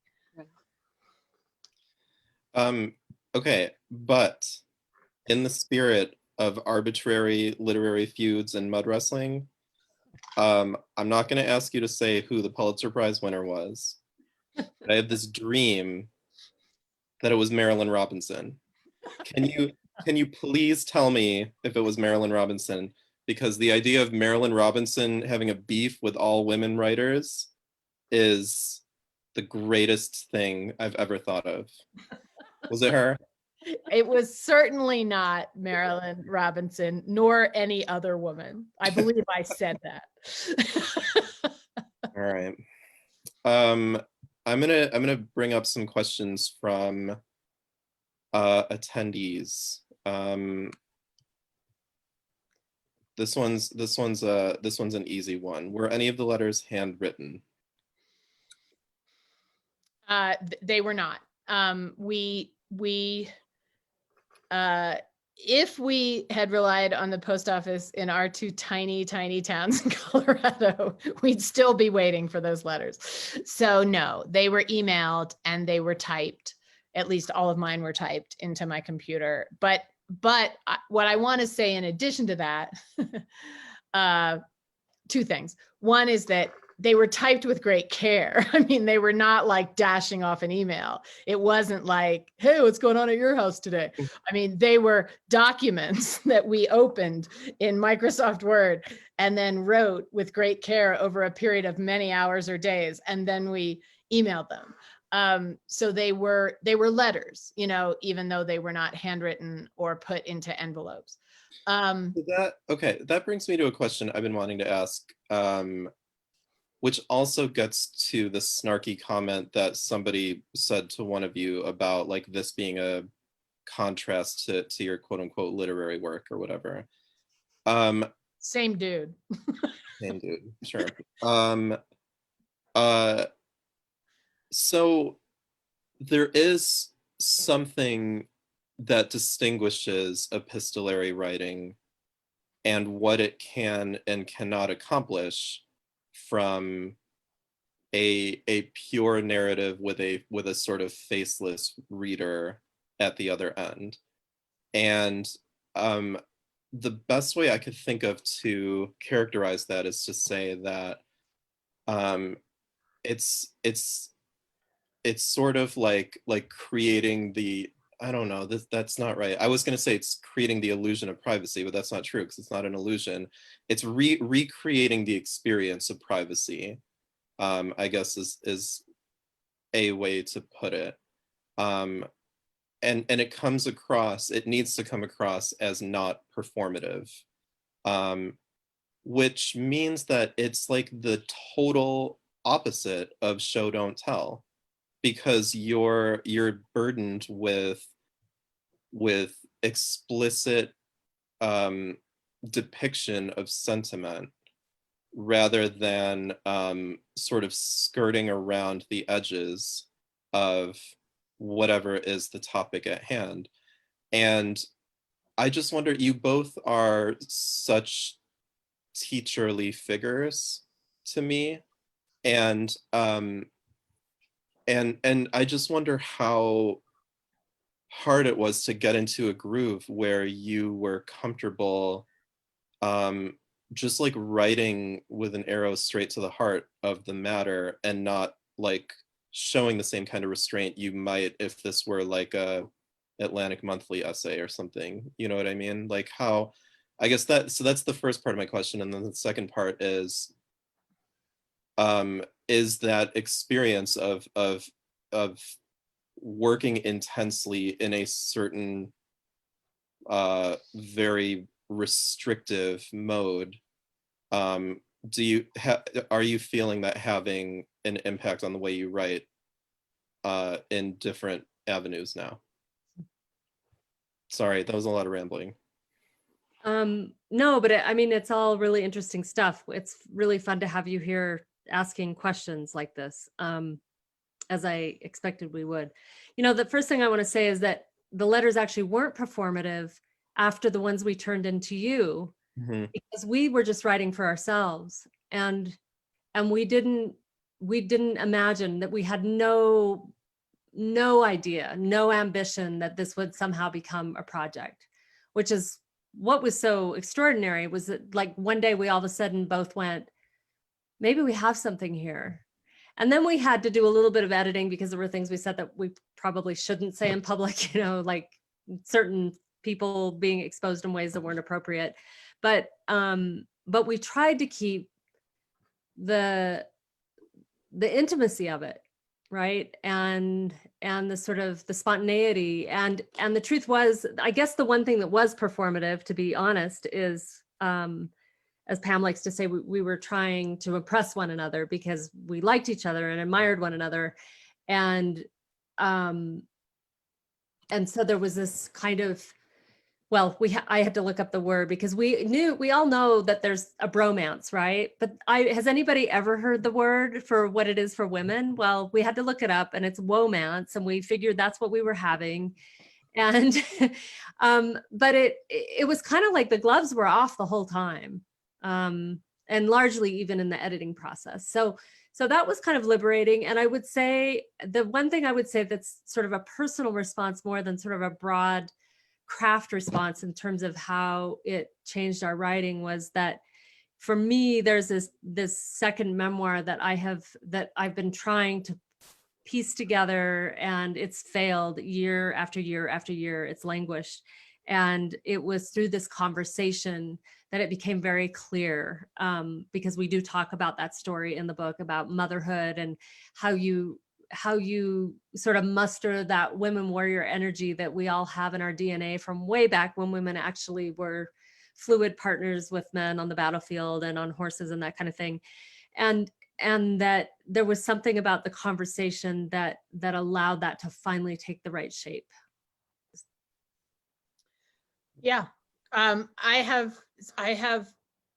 Okay, but in the spirit of arbitrary literary feuds and mud wrestling, I'm not going to ask you to say who the Pulitzer Prize winner was. But I have this dream that it was Marilyn Robinson. Can you please tell me if it was Marilyn Robinson? Because the idea of Marilyn Robinson having a beef with all women writers is the greatest thing I've ever thought of. Was it her? It was certainly not Marilyn Robinson, nor any other woman. I believe I said that. All right. I'm gonna bring up some questions from attendees. This one's an easy one. Were any of the letters handwritten? They were not. We if we had relied on the post office in our two tiny, tiny towns in Colorado, we'd still be waiting for those letters. So no, they were emailed and they were typed. At least all of mine were typed into my computer. But what I want to say in addition to that, two things. One is that they were typed with great care. I mean, they were not like dashing off an email. It wasn't like, hey, what's going on at your house today? I mean, they were documents that we opened in Microsoft Word and then wrote with great care over a period of many hours or days, and then we emailed them. So they were letters, you know, even though they were not handwritten or put into envelopes. That brings me to a question I've been wanting to ask, which also gets to the snarky comment that somebody said to one of you about like this being a contrast to your quote unquote literary work or whatever. Same dude. Same dude, sure. So there is something that distinguishes epistolary writing and what it can and cannot accomplish from a pure narrative with a sort of faceless reader at the other end. And the best way I could think of to characterize that is to say that it's sort of like creating the, I don't know, that's not right. I was going to say it's creating the illusion of privacy, but that's not true because it's not an illusion. It's recreating the experience of privacy, I guess is a way to put it. And it comes across, it needs to come across as not performative, which means that it's like the total opposite of show don't tell, because you're burdened with explicit depiction of sentiment rather than sort of skirting around the edges of whatever is the topic at hand. And I just wonder, you both are such teacherly figures to me, and I just wonder how hard it was to get into a groove where you were comfortable just like writing with an arrow straight to the heart of the matter and not like showing the same kind of restraint you might if this were like a Atlantic Monthly essay or something. You know what I mean? Like how, I guess so that's the first part of my question. And then the second part is that experience of working intensely in a certain very restrictive mode. Are you feeling that having an impact on the way you write in different avenues now? Sorry, that was a lot of rambling. No, but I mean, it's all really interesting stuff. It's really fun to have you here asking questions like this, as I expected we would. You know, the first thing I want to say is that the letters actually weren't performative after the ones we turned into you, because we were just writing for ourselves, and we didn't imagine that, we had no idea, no ambition that this would somehow become a project, which is what was so extraordinary. Was that like one day we all of a sudden both went, maybe we have something here. And then we had to do a little bit of editing because there were things we said that we probably shouldn't say in public, you know, like certain people being exposed in ways that weren't appropriate. But we tried to keep the intimacy of it, right? And the sort of the spontaneity. And the truth was, I guess the one thing that was performative, to be honest, is as Pam likes to say, we were trying to impress one another because we liked each other and admired one another. And so there was this kind of, well, I had to look up the word because we all know that there's a bromance, right? But has anybody ever heard the word for what it is for women? Well, we had to look it up, and it's womance, and we figured that's what we were having. And but it was kind of like the gloves were off the whole time, and largely even in the editing process. So that was kind of liberating. And I would say the one thing I would say that's sort of a personal response more than sort of a broad craft response in terms of how it changed our writing was that for me, there's this second memoir that I've been trying to piece together, and it's failed year after year after year. It's languished. And it was through this conversation that it became very clear, because we do talk about that story in the book about motherhood and how you sort of muster that women warrior energy that we all have in our DNA from way back when women actually were fluid partners with men on the battlefield and on horses and that kind of thing. And that there was something about the conversation that allowed that to finally take the right shape. Yeah. I have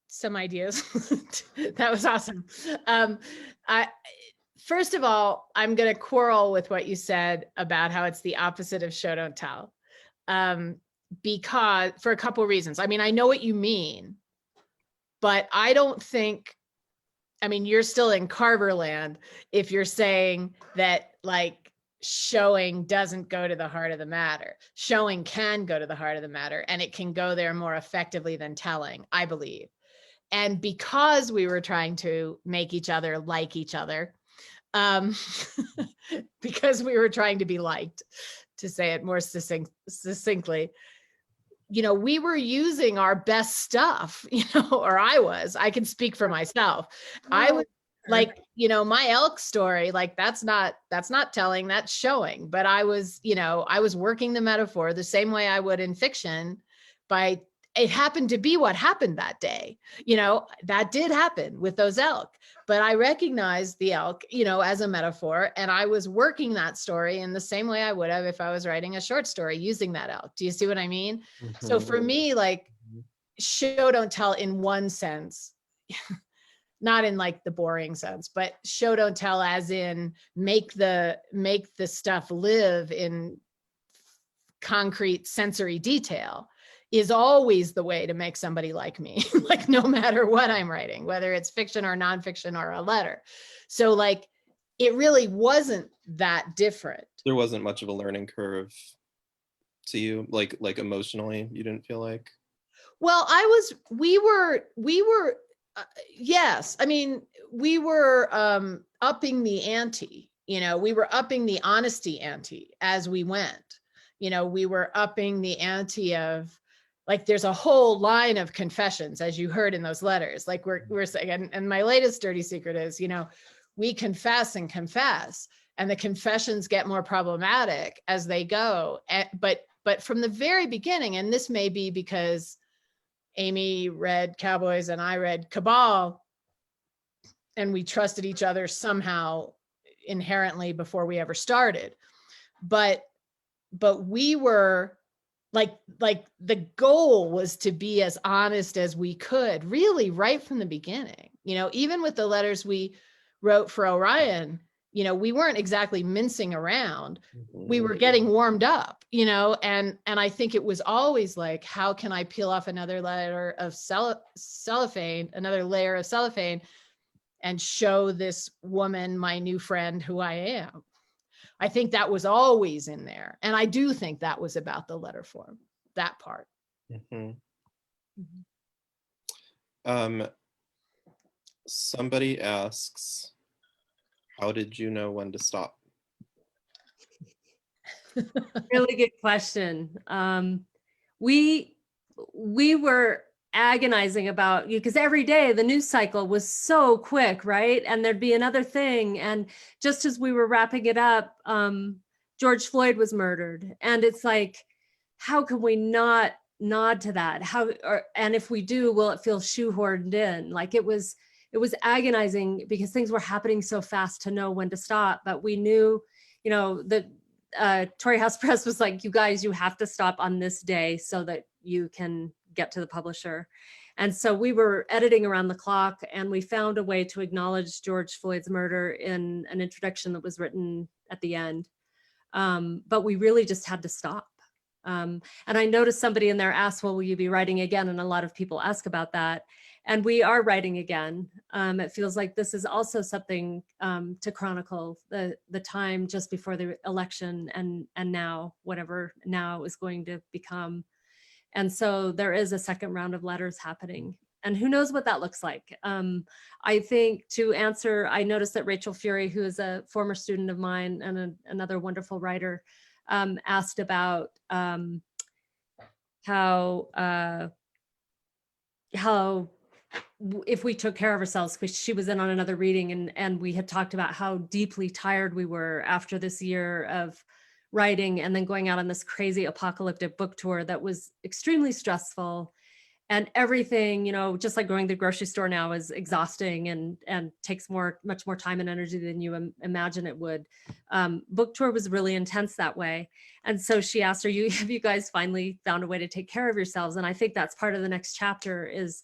some ideas. That was awesome. First of all, I'm going to quarrel with what you said about how it's the opposite of show, don't tell. Because for a couple of reasons. I mean, I know what you mean, but I don't think, I mean, you're still in Carver land if you're saying that like showing doesn't go to the heart of the matter. Showing can go to the heart of the matter, and it can go there more effectively than telling, I believe. And because we were trying to make each other like each other, because we were trying to be liked, to say it more succinctly, you know, we were using our best stuff, you know, or I can speak for myself. I was like, you know, my elk story, like that's not telling, that's showing. But I was, you know, I was working the metaphor the same way I would in fiction by, it happened to be what happened that day. You know, that did happen with those elk, but I recognized the elk, you know, as a metaphor. And I was working that story in the same way I would have if I was writing a short story using that elk. Do you see what I mean? Mm-hmm. So for me, like show, don't tell in one sense, not in like the boring sense, but show, don't tell as in make the stuff live in concrete sensory detail is always the way to make somebody like me, like no matter what I'm writing, whether it's fiction or nonfiction or a letter. So like, it really wasn't that different. There wasn't much of a learning curve to you, like emotionally, you didn't feel like? Well, we were, yes. I mean, we were upping the ante, you know, we were upping the honesty ante as we went. You know, we were upping the ante of, like, there's a whole line of confessions, as you heard in those letters. Like we're saying, and my latest dirty secret is, you know, we confess and confess, and the confessions get more problematic as they go. But from the very beginning, and this may be because Amy read Cowboys and I read Cabal, and we trusted each other somehow inherently before we ever started. But we were like the goal was to be as honest as we could, really right from the beginning. You know, even with the letters we wrote for Orion, you know, we weren't exactly mincing around. We were getting warmed up, you know, and I think it was always like, how can I peel off another layer of cellophane, and show this woman, my new friend, who I am. I think that was always in there. And I do think that was about the letter form, that part. Mm-hmm. Somebody asks, how did you know when to stop? Really good question. We were agonizing about you because every day the news cycle was so quick, right? And there'd be another thing. And just as we were wrapping it up, George Floyd was murdered. And it's like, how can we not nod to that? And if we do, will it feel shoehorned in? Like it was agonizing because things were happening so fast to know when to stop. But we knew, you know, that Torrey House Press was like, you guys, you have to stop on this day so that you can get to the publisher. And so we were editing around the clock, and we found a way to acknowledge George Floyd's murder in an introduction that was written at the end. But we really just had to stop. And I noticed somebody in there asked, well, will you be writing again? And a lot of people ask about that. And we are writing again. It feels like this is also something to chronicle the time just before the election and now, whatever now is going to become. And so there is a second round of letters happening. And who knows what that looks like. I think to answer, I noticed that Rachel Fury, who is a former student of mine and another wonderful writer, asked about how if we took care of ourselves, because she was in on another reading and we had talked about how deeply tired we were after this year of writing and then going out on this crazy apocalyptic book tour that was extremely stressful. And everything, you know, just like going to the grocery store now is exhausting and takes much more time and energy than you imagine it would. Book tour was really intense that way. And so she asked, have you guys finally found a way to take care of yourselves? And I think that's part of the next chapter is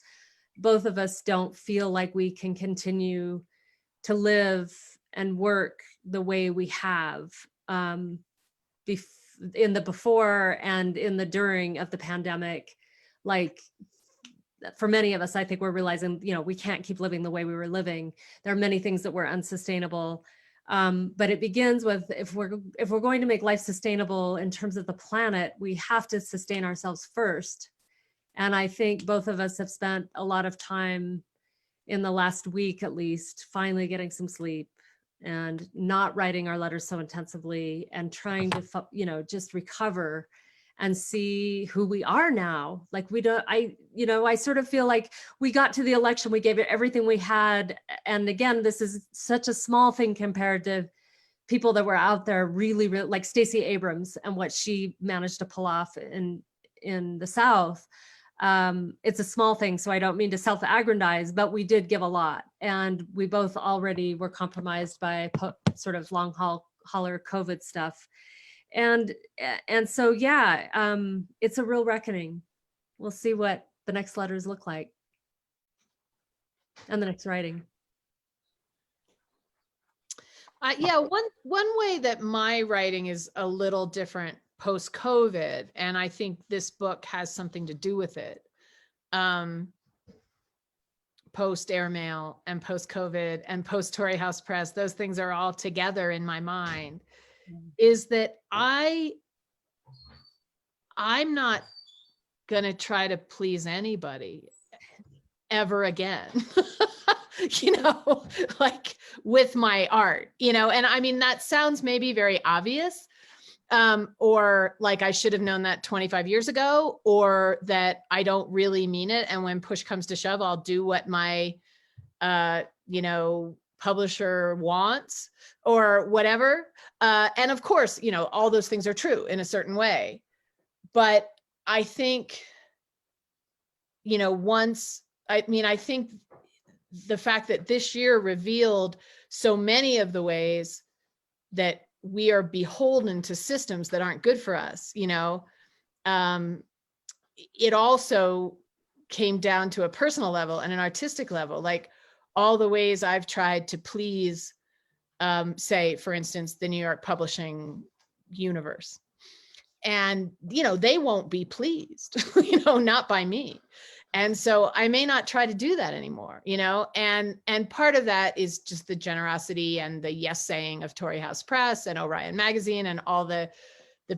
both of us don't feel like we can continue to live and work the way we have in the before and in the during of the pandemic. Like, for many of us, I think we're realizing, you know, we can't keep living the way we were living. There are many things that were unsustainable. But it begins with, if we're going to make life sustainable in terms of the planet, we have to sustain ourselves first. And I think both of us have spent a lot of time in the last week, at least, finally getting some sleep and not writing our letters so intensively and trying to, you know, just recover and see who we are now. Like I sort of feel like we got to the election, we gave it everything we had. And again, this is such a small thing compared to people that were out there really like Stacey Abrams and what she managed to pull off in the South. It's a small thing, so I don't mean to self-aggrandize, but we did give a lot. And we both already were compromised by sort of long hauler COVID stuff. And so, yeah, it's a real reckoning. We'll see what the next letters look like and the next writing. Yeah, one way that my writing is a little different post-COVID, and I think this book has something to do with it, post-AIRMAIL and post-COVID and post-Tory House Press, those things are all together in my mind, is that I'm not gonna try to please anybody ever again. You know, like with my art, you know, and I mean, that sounds maybe very obvious, or like I should have known that 25 years ago, or that I don't really mean it. And when push comes to shove, I'll do what my, you know, publisher wants or whatever. And of course, you know, all those things are true in a certain way. But I think, you know, I think the fact that this year revealed so many of the ways that we are beholden to systems that aren't good for us, you know, it also came down to a personal level and an artistic level, like all the ways I've tried to please, say, for instance, the New York publishing universe. And, you know, they won't be pleased, you know, not by me. And so I may not try to do that anymore, you know, and part of that is just the generosity and the yes saying of Tory House Press and Orion Magazine and all the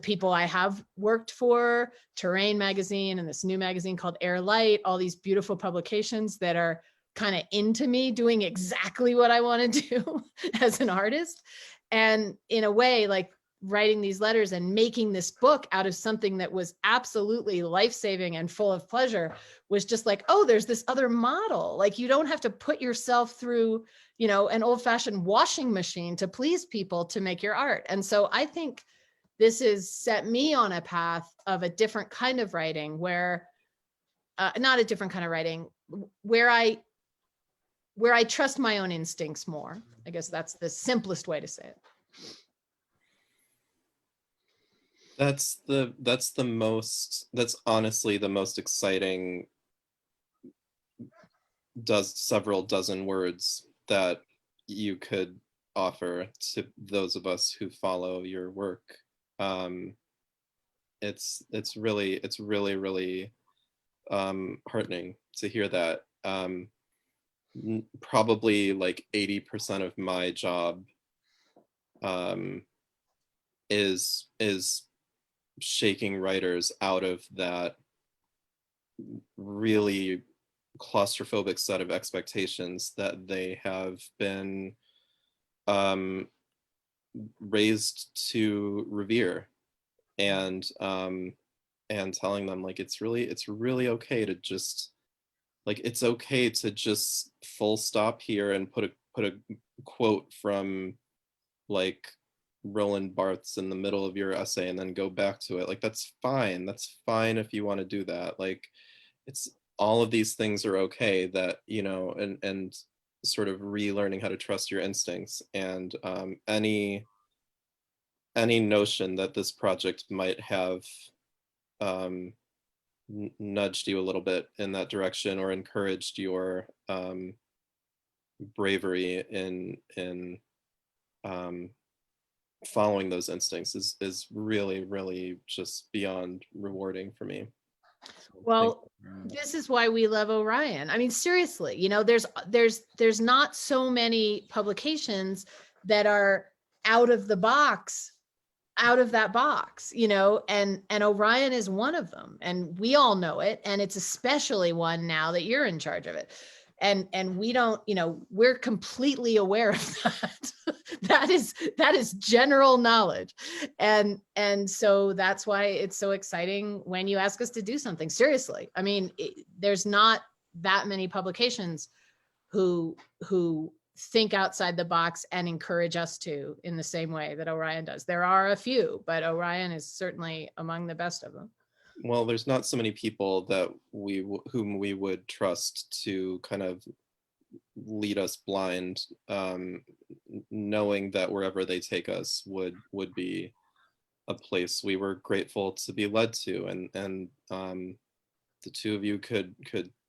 people I have worked for, Terrain Magazine and this new magazine called Air Light, all these beautiful publications that are kind of into me doing exactly what I want to do as an artist. And in a way, like writing these letters and making this book out of something that was absolutely life-saving and full of pleasure was just like, oh, there's this other model. Like you don't have to put yourself through, you know, an old-fashioned washing machine to please people to make your art. And so I think this has set me on a path of a different kind of writing where, not a different kind of writing, where I trust my own instincts more. I guess that's the simplest way to say it. That's honestly the most exciting several dozen words that you could offer to those of us who follow your work. it's really heartening to hear that. Probably like 80% of my job is shaking writers out of that really claustrophobic set of expectations that they have been raised to revere, and telling them like it's really okay to just like it's okay to just full stop here and put a quote from like Roland Barthes in the middle of your essay and then go back to it. Like that's fine if you want to do that. Like it's all of these things are okay, that and sort of relearning how to trust your instincts, and any notion that this project might have nudged you a little bit in that direction or encouraged your bravery in following those instincts is really just beyond rewarding for me. So Well, this is why we love Orion. I mean, seriously, there's not so many publications that are out of the box, out of that box, and Orion is one of them, and we all know it, and it's especially one now that you're in charge of it. And we don't, we're completely aware of that. that is general knowledge. And so that's why it's so exciting when you ask us to do something. Seriously. I mean, there's not that many publications who think outside the box and encourage us to in the same way that Orion does. There are a few, but Orion is certainly among the best of them. Well, there's not so many people that whom we would trust to kind of lead us blind, knowing that wherever they take us would be a place we were grateful to be led to, and the two of you could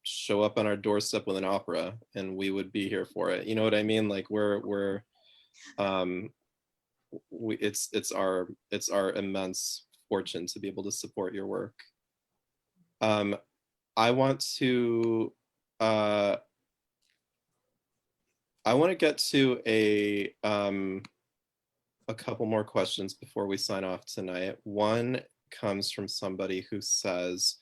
show up on our doorstep with an opera and we would be here for it. You know what I mean? Like it's our immense fortune to be able to support your work. I want to get to a couple more questions before we sign off tonight. One comes from somebody who says,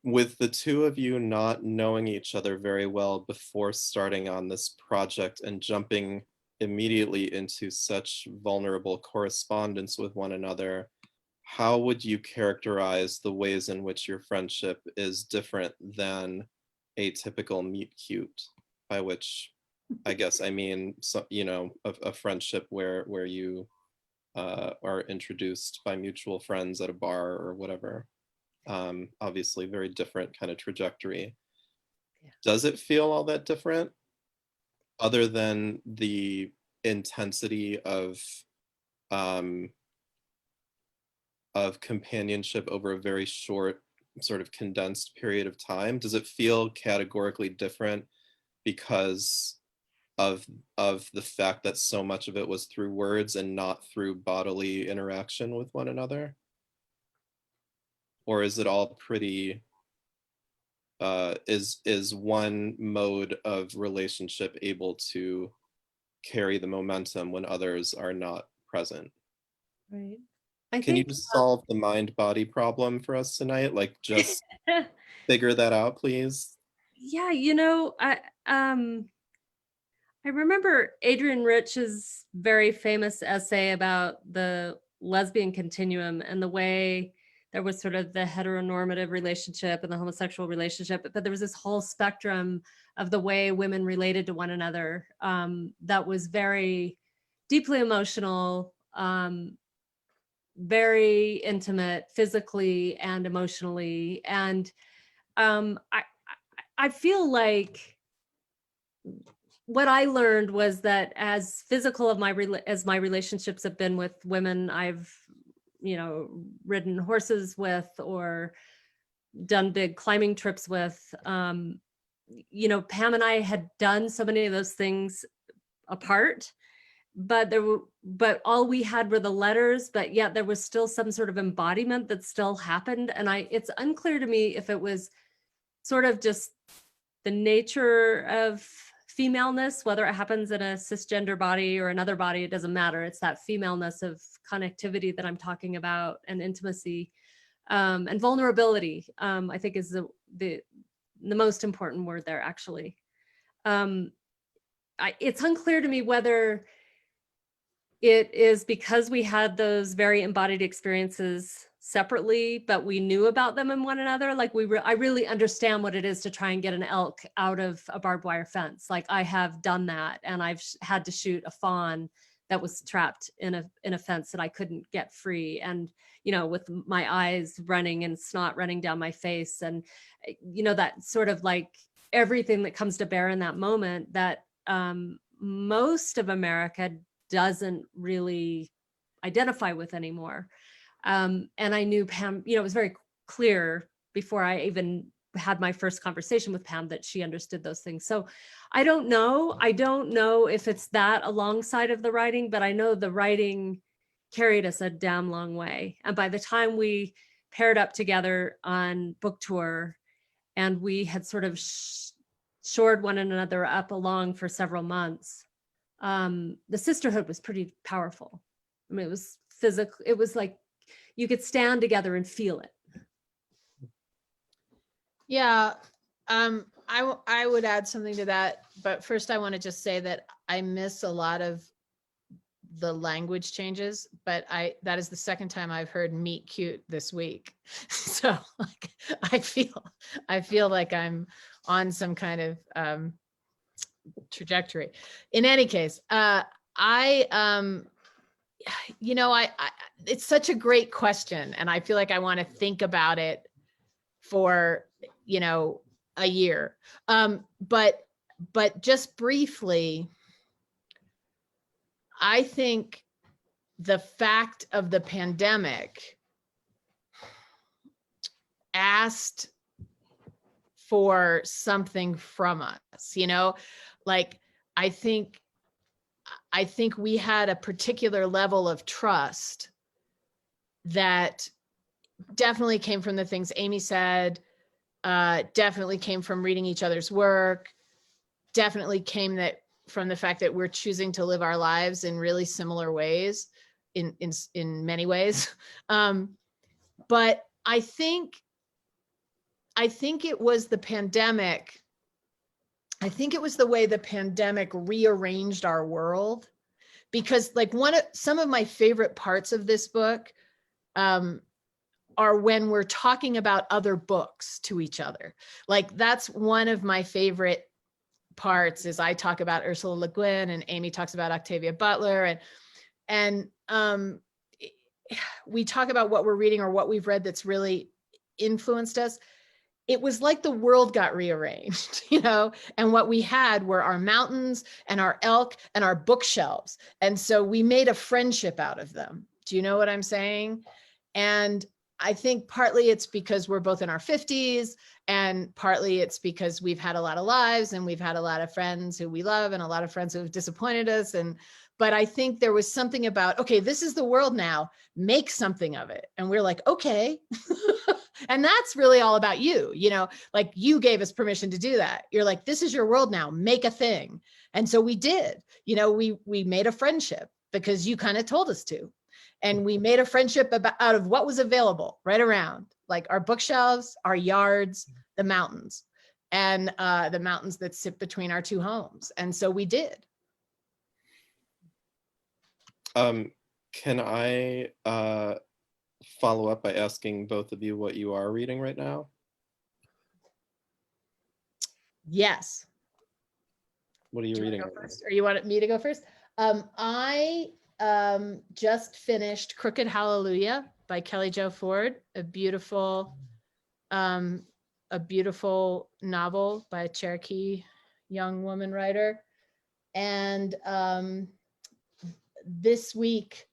with the two of you not knowing each other very well before starting on this project and jumping immediately into such vulnerable correspondence with one another, how would you characterize the ways in which your friendship is different than a typical meet cute? By which I guess I mean, a friendship where you are introduced by mutual friends at a bar or whatever. Obviously very different kind of trajectory. Yeah. Does it feel all that different, other than the intensity of companionship over a very short, sort of condensed period of time? Does it feel categorically different because of the fact that so much of it was through words and not through bodily interaction with one another? Or is it all pretty, is one mode of relationship able to carry the momentum when others are not present? Right. Can you just solve the mind-body problem for us tonight? Like, just figure that out, please? Yeah, I remember Adrienne Rich's very famous essay about the lesbian continuum and the way there was sort of the heteronormative relationship and the homosexual relationship, but there was this whole spectrum of the way women related to one another that was very deeply emotional, very intimate physically and emotionally. And I feel like what I learned was that as physical as my relationships have been with women I've, ridden horses with or done big climbing trips with, Pam and I had done so many of those things apart but all we had were the letters, but yet there was still some sort of embodiment that still happened. And it's unclear to me if it was sort of just the nature of femaleness, whether it happens in a cisgender body or another body, it doesn't matter. It's that femaleness of connectivity that I'm talking about, and intimacy, and vulnerability, I think is the most important word there, actually. It's unclear to me whether it is because we had those very embodied experiences separately, but we knew about them in one another. Like I really understand what it is to try and get an elk out of a barbed wire fence. Like I have done that, and I've had to shoot a fawn that was trapped in a fence that I couldn't get free. And, you know, with my eyes running and snot running down my face, and, you know, that sort of like everything that comes to bear in that moment that most of America doesn't really identify with anymore. And I knew Pam, you know, it was very clear before I even had my first conversation with Pam that she understood those things. So I don't know if it's that alongside of the writing, but I know the writing carried us a damn long way. And by the time we paired up together on book tour, and we had sort of shored one another up along for several months, the sisterhood was pretty powerful. I mean, it was physical. It was like you could stand together and feel it. Yeah, I would add something to that, but first I want to just say that I miss a lot of the language changes, but that is the second time I've heard meet cute this week. So like, I feel like I'm on some kind of trajectory. In any case, you know, it's such a great question, and I feel like I want to think about it for, you know, a year. But just briefly, I think the fact of the pandemic asked for something from us, you know, like I think we had a particular level of trust that definitely came from the things Amy said, definitely came from reading each other's work, definitely came from the fact that we're choosing to live our lives in really similar ways, in many ways. But I think it was the pandemic. I think it was the way the pandemic rearranged our world, because like some of my favorite parts of this book are when we're talking about other books to each other. Like that's one of my favorite parts, is I talk about Ursula Le Guin and Amy talks about Octavia Butler, and we talk about what we're reading or what we've read that's really influenced us. It was like the world got rearranged, you know, and what we had were our mountains and our elk and our bookshelves. And so we made a friendship out of them. Do you know what I'm saying? And I think partly it's because we're both in our 50s, and partly it's because we've had a lot of lives and we've had a lot of friends who we love and a lot of friends who have disappointed us. But I think there was something about, okay, this is the world now, make something of it. And we're like, okay. And that's really all about you, you know, like you gave us permission to do that. You're like, this is your world now, make a thing. And so we did, you know, we made a friendship because you kind of told us to. And we made a friendship out of what was available right around, like our bookshelves, our yards, the mountains, and the mountains that sit between our two homes. And so we did. Can I follow up by asking both of you what you are reading right now? Yes. What are you reading? Go first, or you want me to go first? I just finished Crooked Hallelujah by Kelly Jo Ford, a beautiful novel by a Cherokee young woman writer. And this week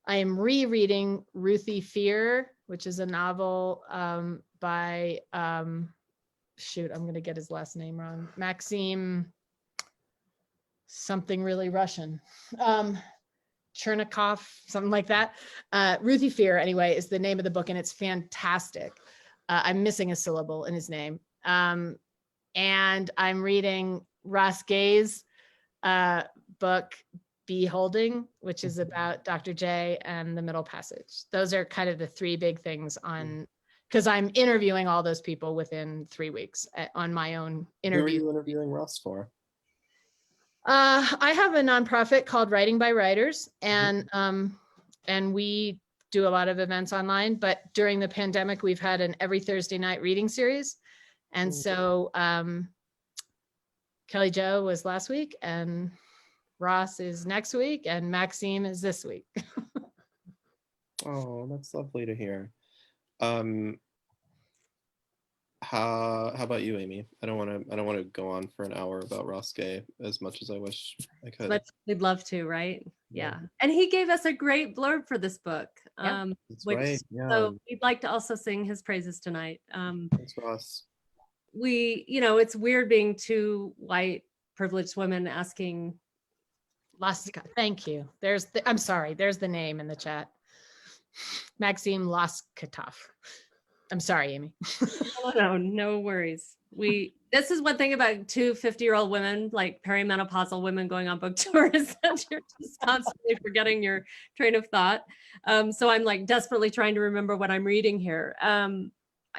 I am rereading Ruthie Fear, which is a novel by, shoot, I'm going to get his last name wrong. Maxime something really Russian. Chernikov, something like that. Ruthie Fear, anyway, is the name of the book, and it's fantastic. I'm missing a syllable in his name. And I'm reading Ross Gay's book, Beholding, which is about Dr. J and the Middle Passage. Those are kind of the three big things on, because I'm interviewing all those people within 3 weeks on my own Who are interview. you interviewing Ross for? I have a nonprofit called Writing by Writers, and we do a lot of events online, but during the pandemic, we've had an every Thursday night reading series. And so Kelly Jo was last week, and Ross is next week, and Maxime is this week. Oh, that's lovely to hear. How about you, Amy? I don't want to go on for an hour about Ross Gay as much as I wish I could. But we'd love to, right? Yeah. Yeah. And he gave us a great blurb for this book. Yeah. That's which, right. Yeah. So we'd like to also sing his praises tonight. Thanks, Ross. It's weird being two white privileged women asking. Thank you. I'm sorry, there's the name in the chat. Maxime Loskatov. I'm sorry, Amy. No worries. This is one thing about two 50-year-old women, like perimenopausal women going on book tours, that you're just constantly forgetting your train of thought. So I'm like desperately trying to remember what I'm reading here.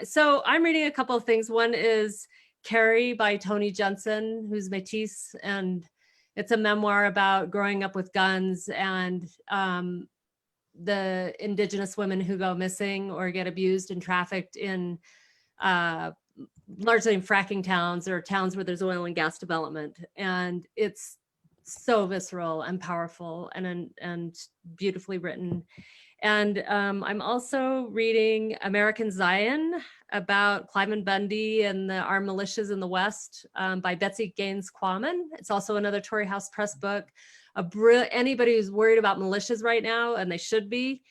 So I'm reading a couple of things. One is Carrie by Toni Jensen, who's Métis, and it's a memoir about growing up with guns and the indigenous women who go missing or get abused and trafficked in largely in fracking towns or towns where there's oil and gas development. And it's so visceral and powerful and beautifully written. And I'm also reading American Zion about Cliven Bundy and the armed militias in the West by Betsy Gaines Quammen. It's also another Torrey House Press book. Anybody who's worried about militias right now, and they should be,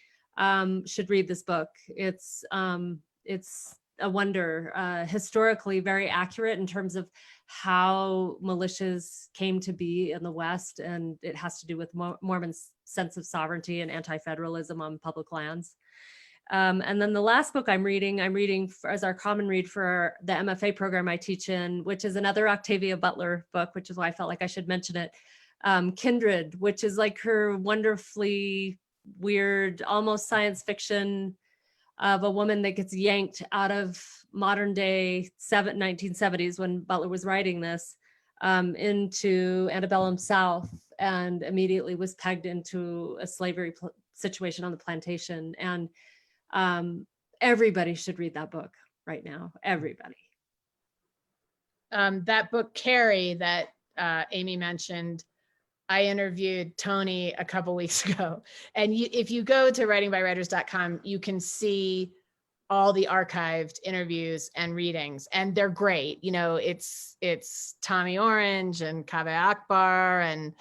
should read this book. It's a wonder, historically very accurate in terms of how militias came to be in the West, and it has to do with Mormons' sense of sovereignty and anti-federalism on public lands. And then the last book I'm reading as our common read for the MFA program I teach in, which is another Octavia Butler book, which is why I felt like I should mention it. Kindred, which is like her wonderfully weird, almost science fiction of a woman that gets yanked out of modern day 1970s when Butler was writing this into antebellum South, and immediately was pegged into a slavery situation on the plantation. And everybody should read that book right now, everybody. That book, Carrie, that Amy mentioned, I interviewed Toni a couple weeks ago. And if you go to writingbywriters.com, you can see all the archived interviews and readings, and they're great. It's Tommy Orange and Kaveh Akbar and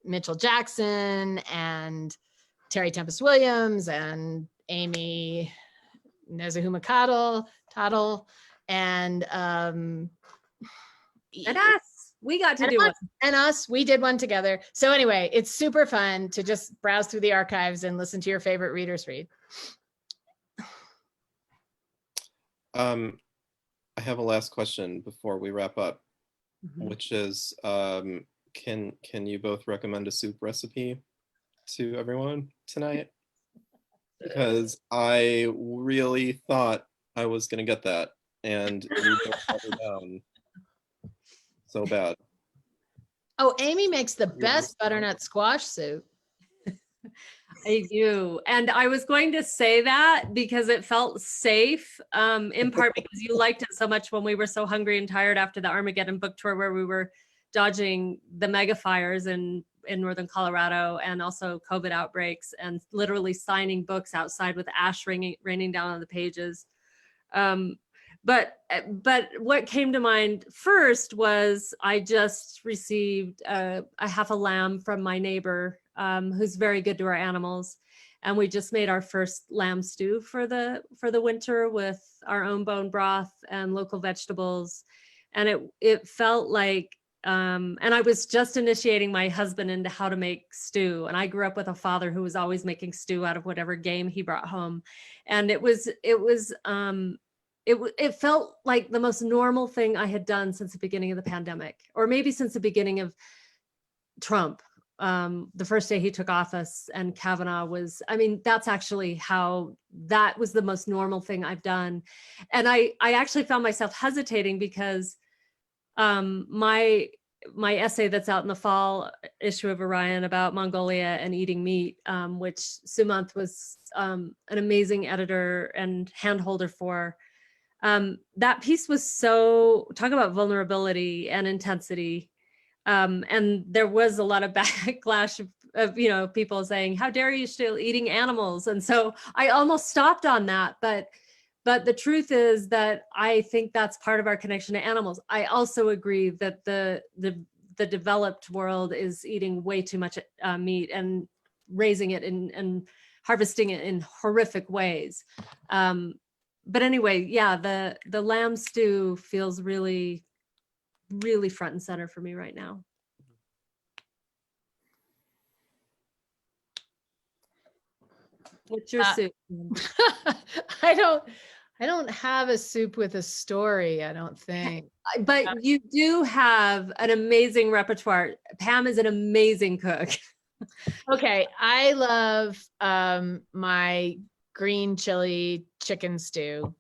Mitchell Jackson and Terry Tempest Williams and Amy Nezahuma Tuttle and us. We got to do it. And us, we did one together. So anyway, it's super fun to just browse through the archives and listen to your favorite readers read. I have a last question before we wrap up, which is, can you both recommend a soup recipe to everyone tonight? Because I really thought I was gonna get that, and you both let me down so bad. Oh, Amy makes the best butternut squash soup. I do. And I was going to say that because it felt safe, in part because you liked it so much when we were so hungry and tired after the Armageddon book tour, where we were dodging the mega fires in northern Colorado and also COVID outbreaks and literally signing books outside with ash raining down on the pages. But what came to mind first was I just received a half a lamb from my neighbor, who's very good to our animals. And we just made our first lamb stew for the winter with our own bone broth and local vegetables. And it felt like And I was just initiating my husband into how to make stew. And I grew up with a father who was always making stew out of whatever game he brought home. And it felt like the most normal thing I had done since the beginning of the pandemic, or maybe since the beginning of Trump. The first day he took office, and Kavanaugh was, I mean, that's actually how that was the most normal thing I've done. And I actually found myself hesitating because my essay that's out in the fall issue of Orion about Mongolia and eating meat, which Sumanth was an amazing editor and handholder for. That piece was so, talk about vulnerability and intensity. And there was a lot of backlash of people saying, how dare you still eating animals? And so I almost stopped on that, but the truth is that I think that's part of our connection to animals. I also agree that the developed world is eating way too much meat and raising it and harvesting it in horrific ways. But anyway, yeah, the lamb stew feels really, really front and center for me right now. What's your soup? I don't have a soup with a story, I don't think. But you do have an amazing repertoire. Pam is an amazing cook. Okay, I love my green chili chicken stew.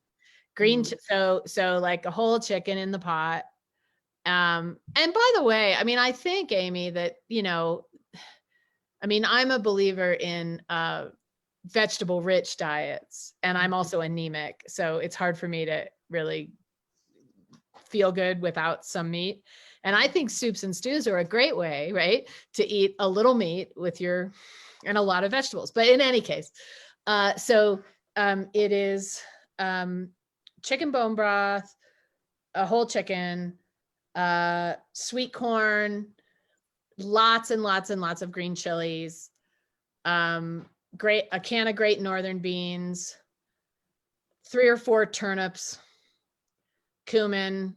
So like a whole chicken in the pot. And by the way, I mean, I think, Amy, that, I mean, I'm a believer in vegetable rich diets, and I'm also anemic. So it's hard for me to really feel good without some meat. And I think soups and stews are a great way, right, to eat a little meat with and a lot of vegetables. But in any case, it is chicken bone broth, a whole chicken, sweet corn, lots and lots and lots of green chilies, a can of Great Northern beans, 3 or 4 turnips, cumin,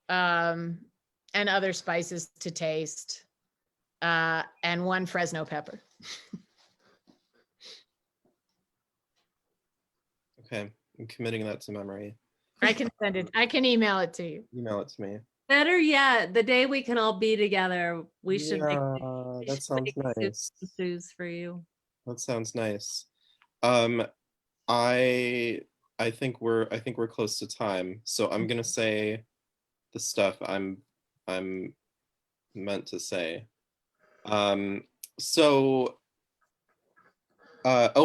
and other spices to taste, and 1 Fresno pepper. Okay, I'm committing that to memory. I can send it. I can email it to you. Email it to me. Better yet, the day we can all be together, we should make that sounds nice. Stews for you. That sounds nice. I think we're close to time, so I'm gonna say the stuff I'm meant to say. Oh,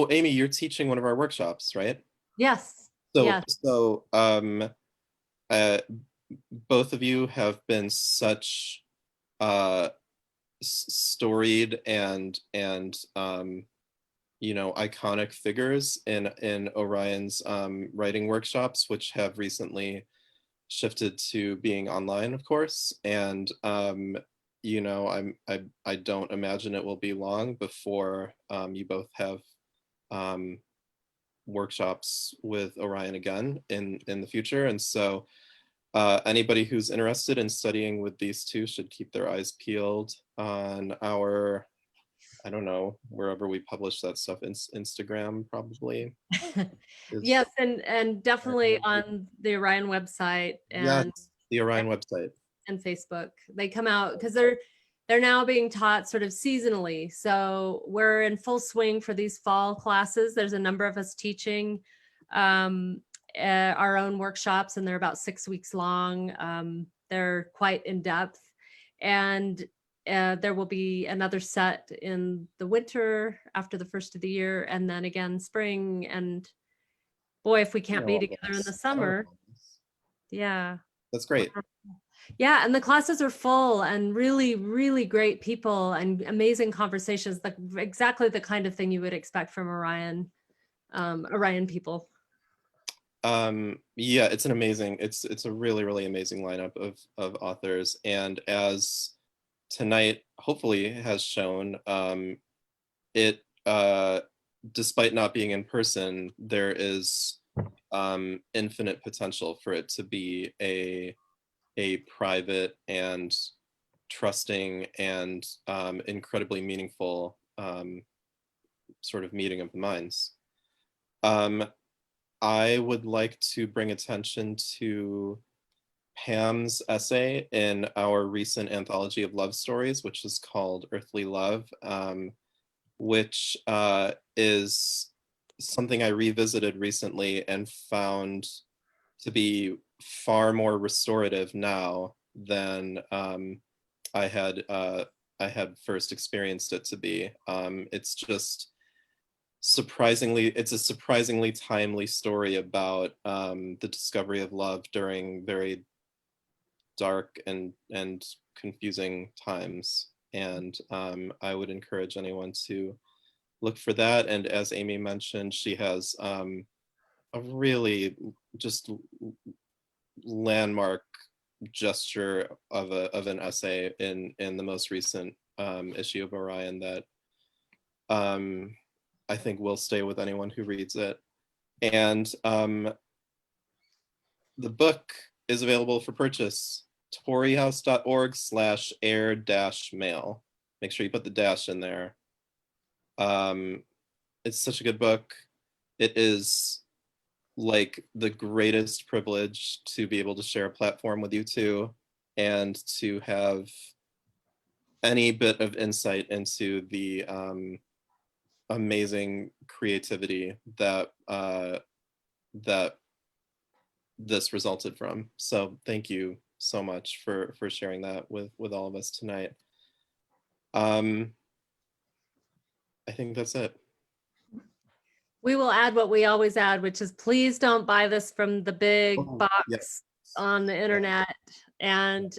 Amy, you're teaching one of our workshops, right? Yes. So yes. Both of you have been such storied and iconic figures in Orion's writing workshops, which have recently shifted to being online, of course. And I don't imagine it will be long before you both have workshops with Orion again in the future. And so anybody who's interested in studying with these two should keep their eyes peeled on our, I don't know, wherever we publish that stuff, Instagram probably. Yes, and definitely on the Orion website and the Orion website and Facebook. They come out because they're now being taught sort of seasonally. So we're in full swing for these fall classes. There's a number of us teaching our own workshops, and they're about 6 weeks long. They're quite in depth, and there will be another set in the winter after the first of the year, and then again spring. And boy, if we can't be together in the summer, yeah, that's great. Yeah, and the classes are full and really, really great people and amazing conversations. Exactly the kind of thing you would expect from Orion people. Yeah, it's an amazing, it's a really, really amazing lineup of authors. And as tonight hopefully has shown, it despite not being in person, there is infinite potential for it to be a private and trusting and incredibly meaningful sort of meeting of the minds. I would like to bring attention to Pam's essay in our recent anthology of love stories, which is called Earthly Love, which is something I revisited recently and found to be far more restorative now than I had first experienced it to be. It's just it's a surprisingly timely story about the discovery of love during very dark and confusing times. And I would encourage anyone to look for that. And as Amy mentioned, she has a really just landmark gesture of an essay in the most recent issue of Orion that I think will stay with anyone who reads it. And the book is available for purchase, toryhouse.org/air-mail. Make sure you put the dash in there. It's such a good book. It is like the greatest privilege to be able to share a platform with you two and to have any bit of insight into the amazing creativity that that this resulted from. So thank you so much for sharing that with all of us tonight. I think that's it. We will add what we always add, which is please don't buy this from the big box Yep. on the internet. And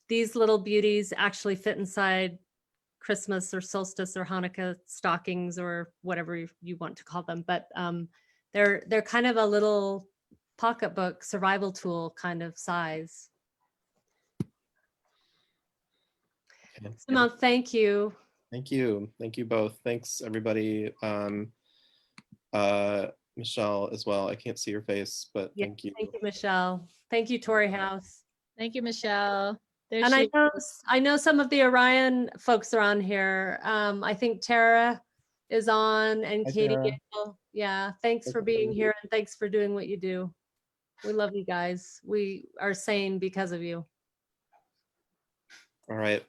these little beauties actually fit inside Christmas or solstice or Hanukkah stockings or whatever you want to call them. But they're kind of a little pocketbook survival tool kind of size. Okay. Sumanth, thank you. Thank you. Thank you both. Thanks everybody. Michelle as well. I can't see your face, but Yeah, thank you. Thank you, Michelle. Thank you, Tory House. Thank you, Michelle. There And she I know some of the Orion folks are on here. I think Tara is on and Hi, Katie Tara. Gale. Yeah, thanks for being here and thanks for doing what you do. We love you guys. We are sane because of you. All right.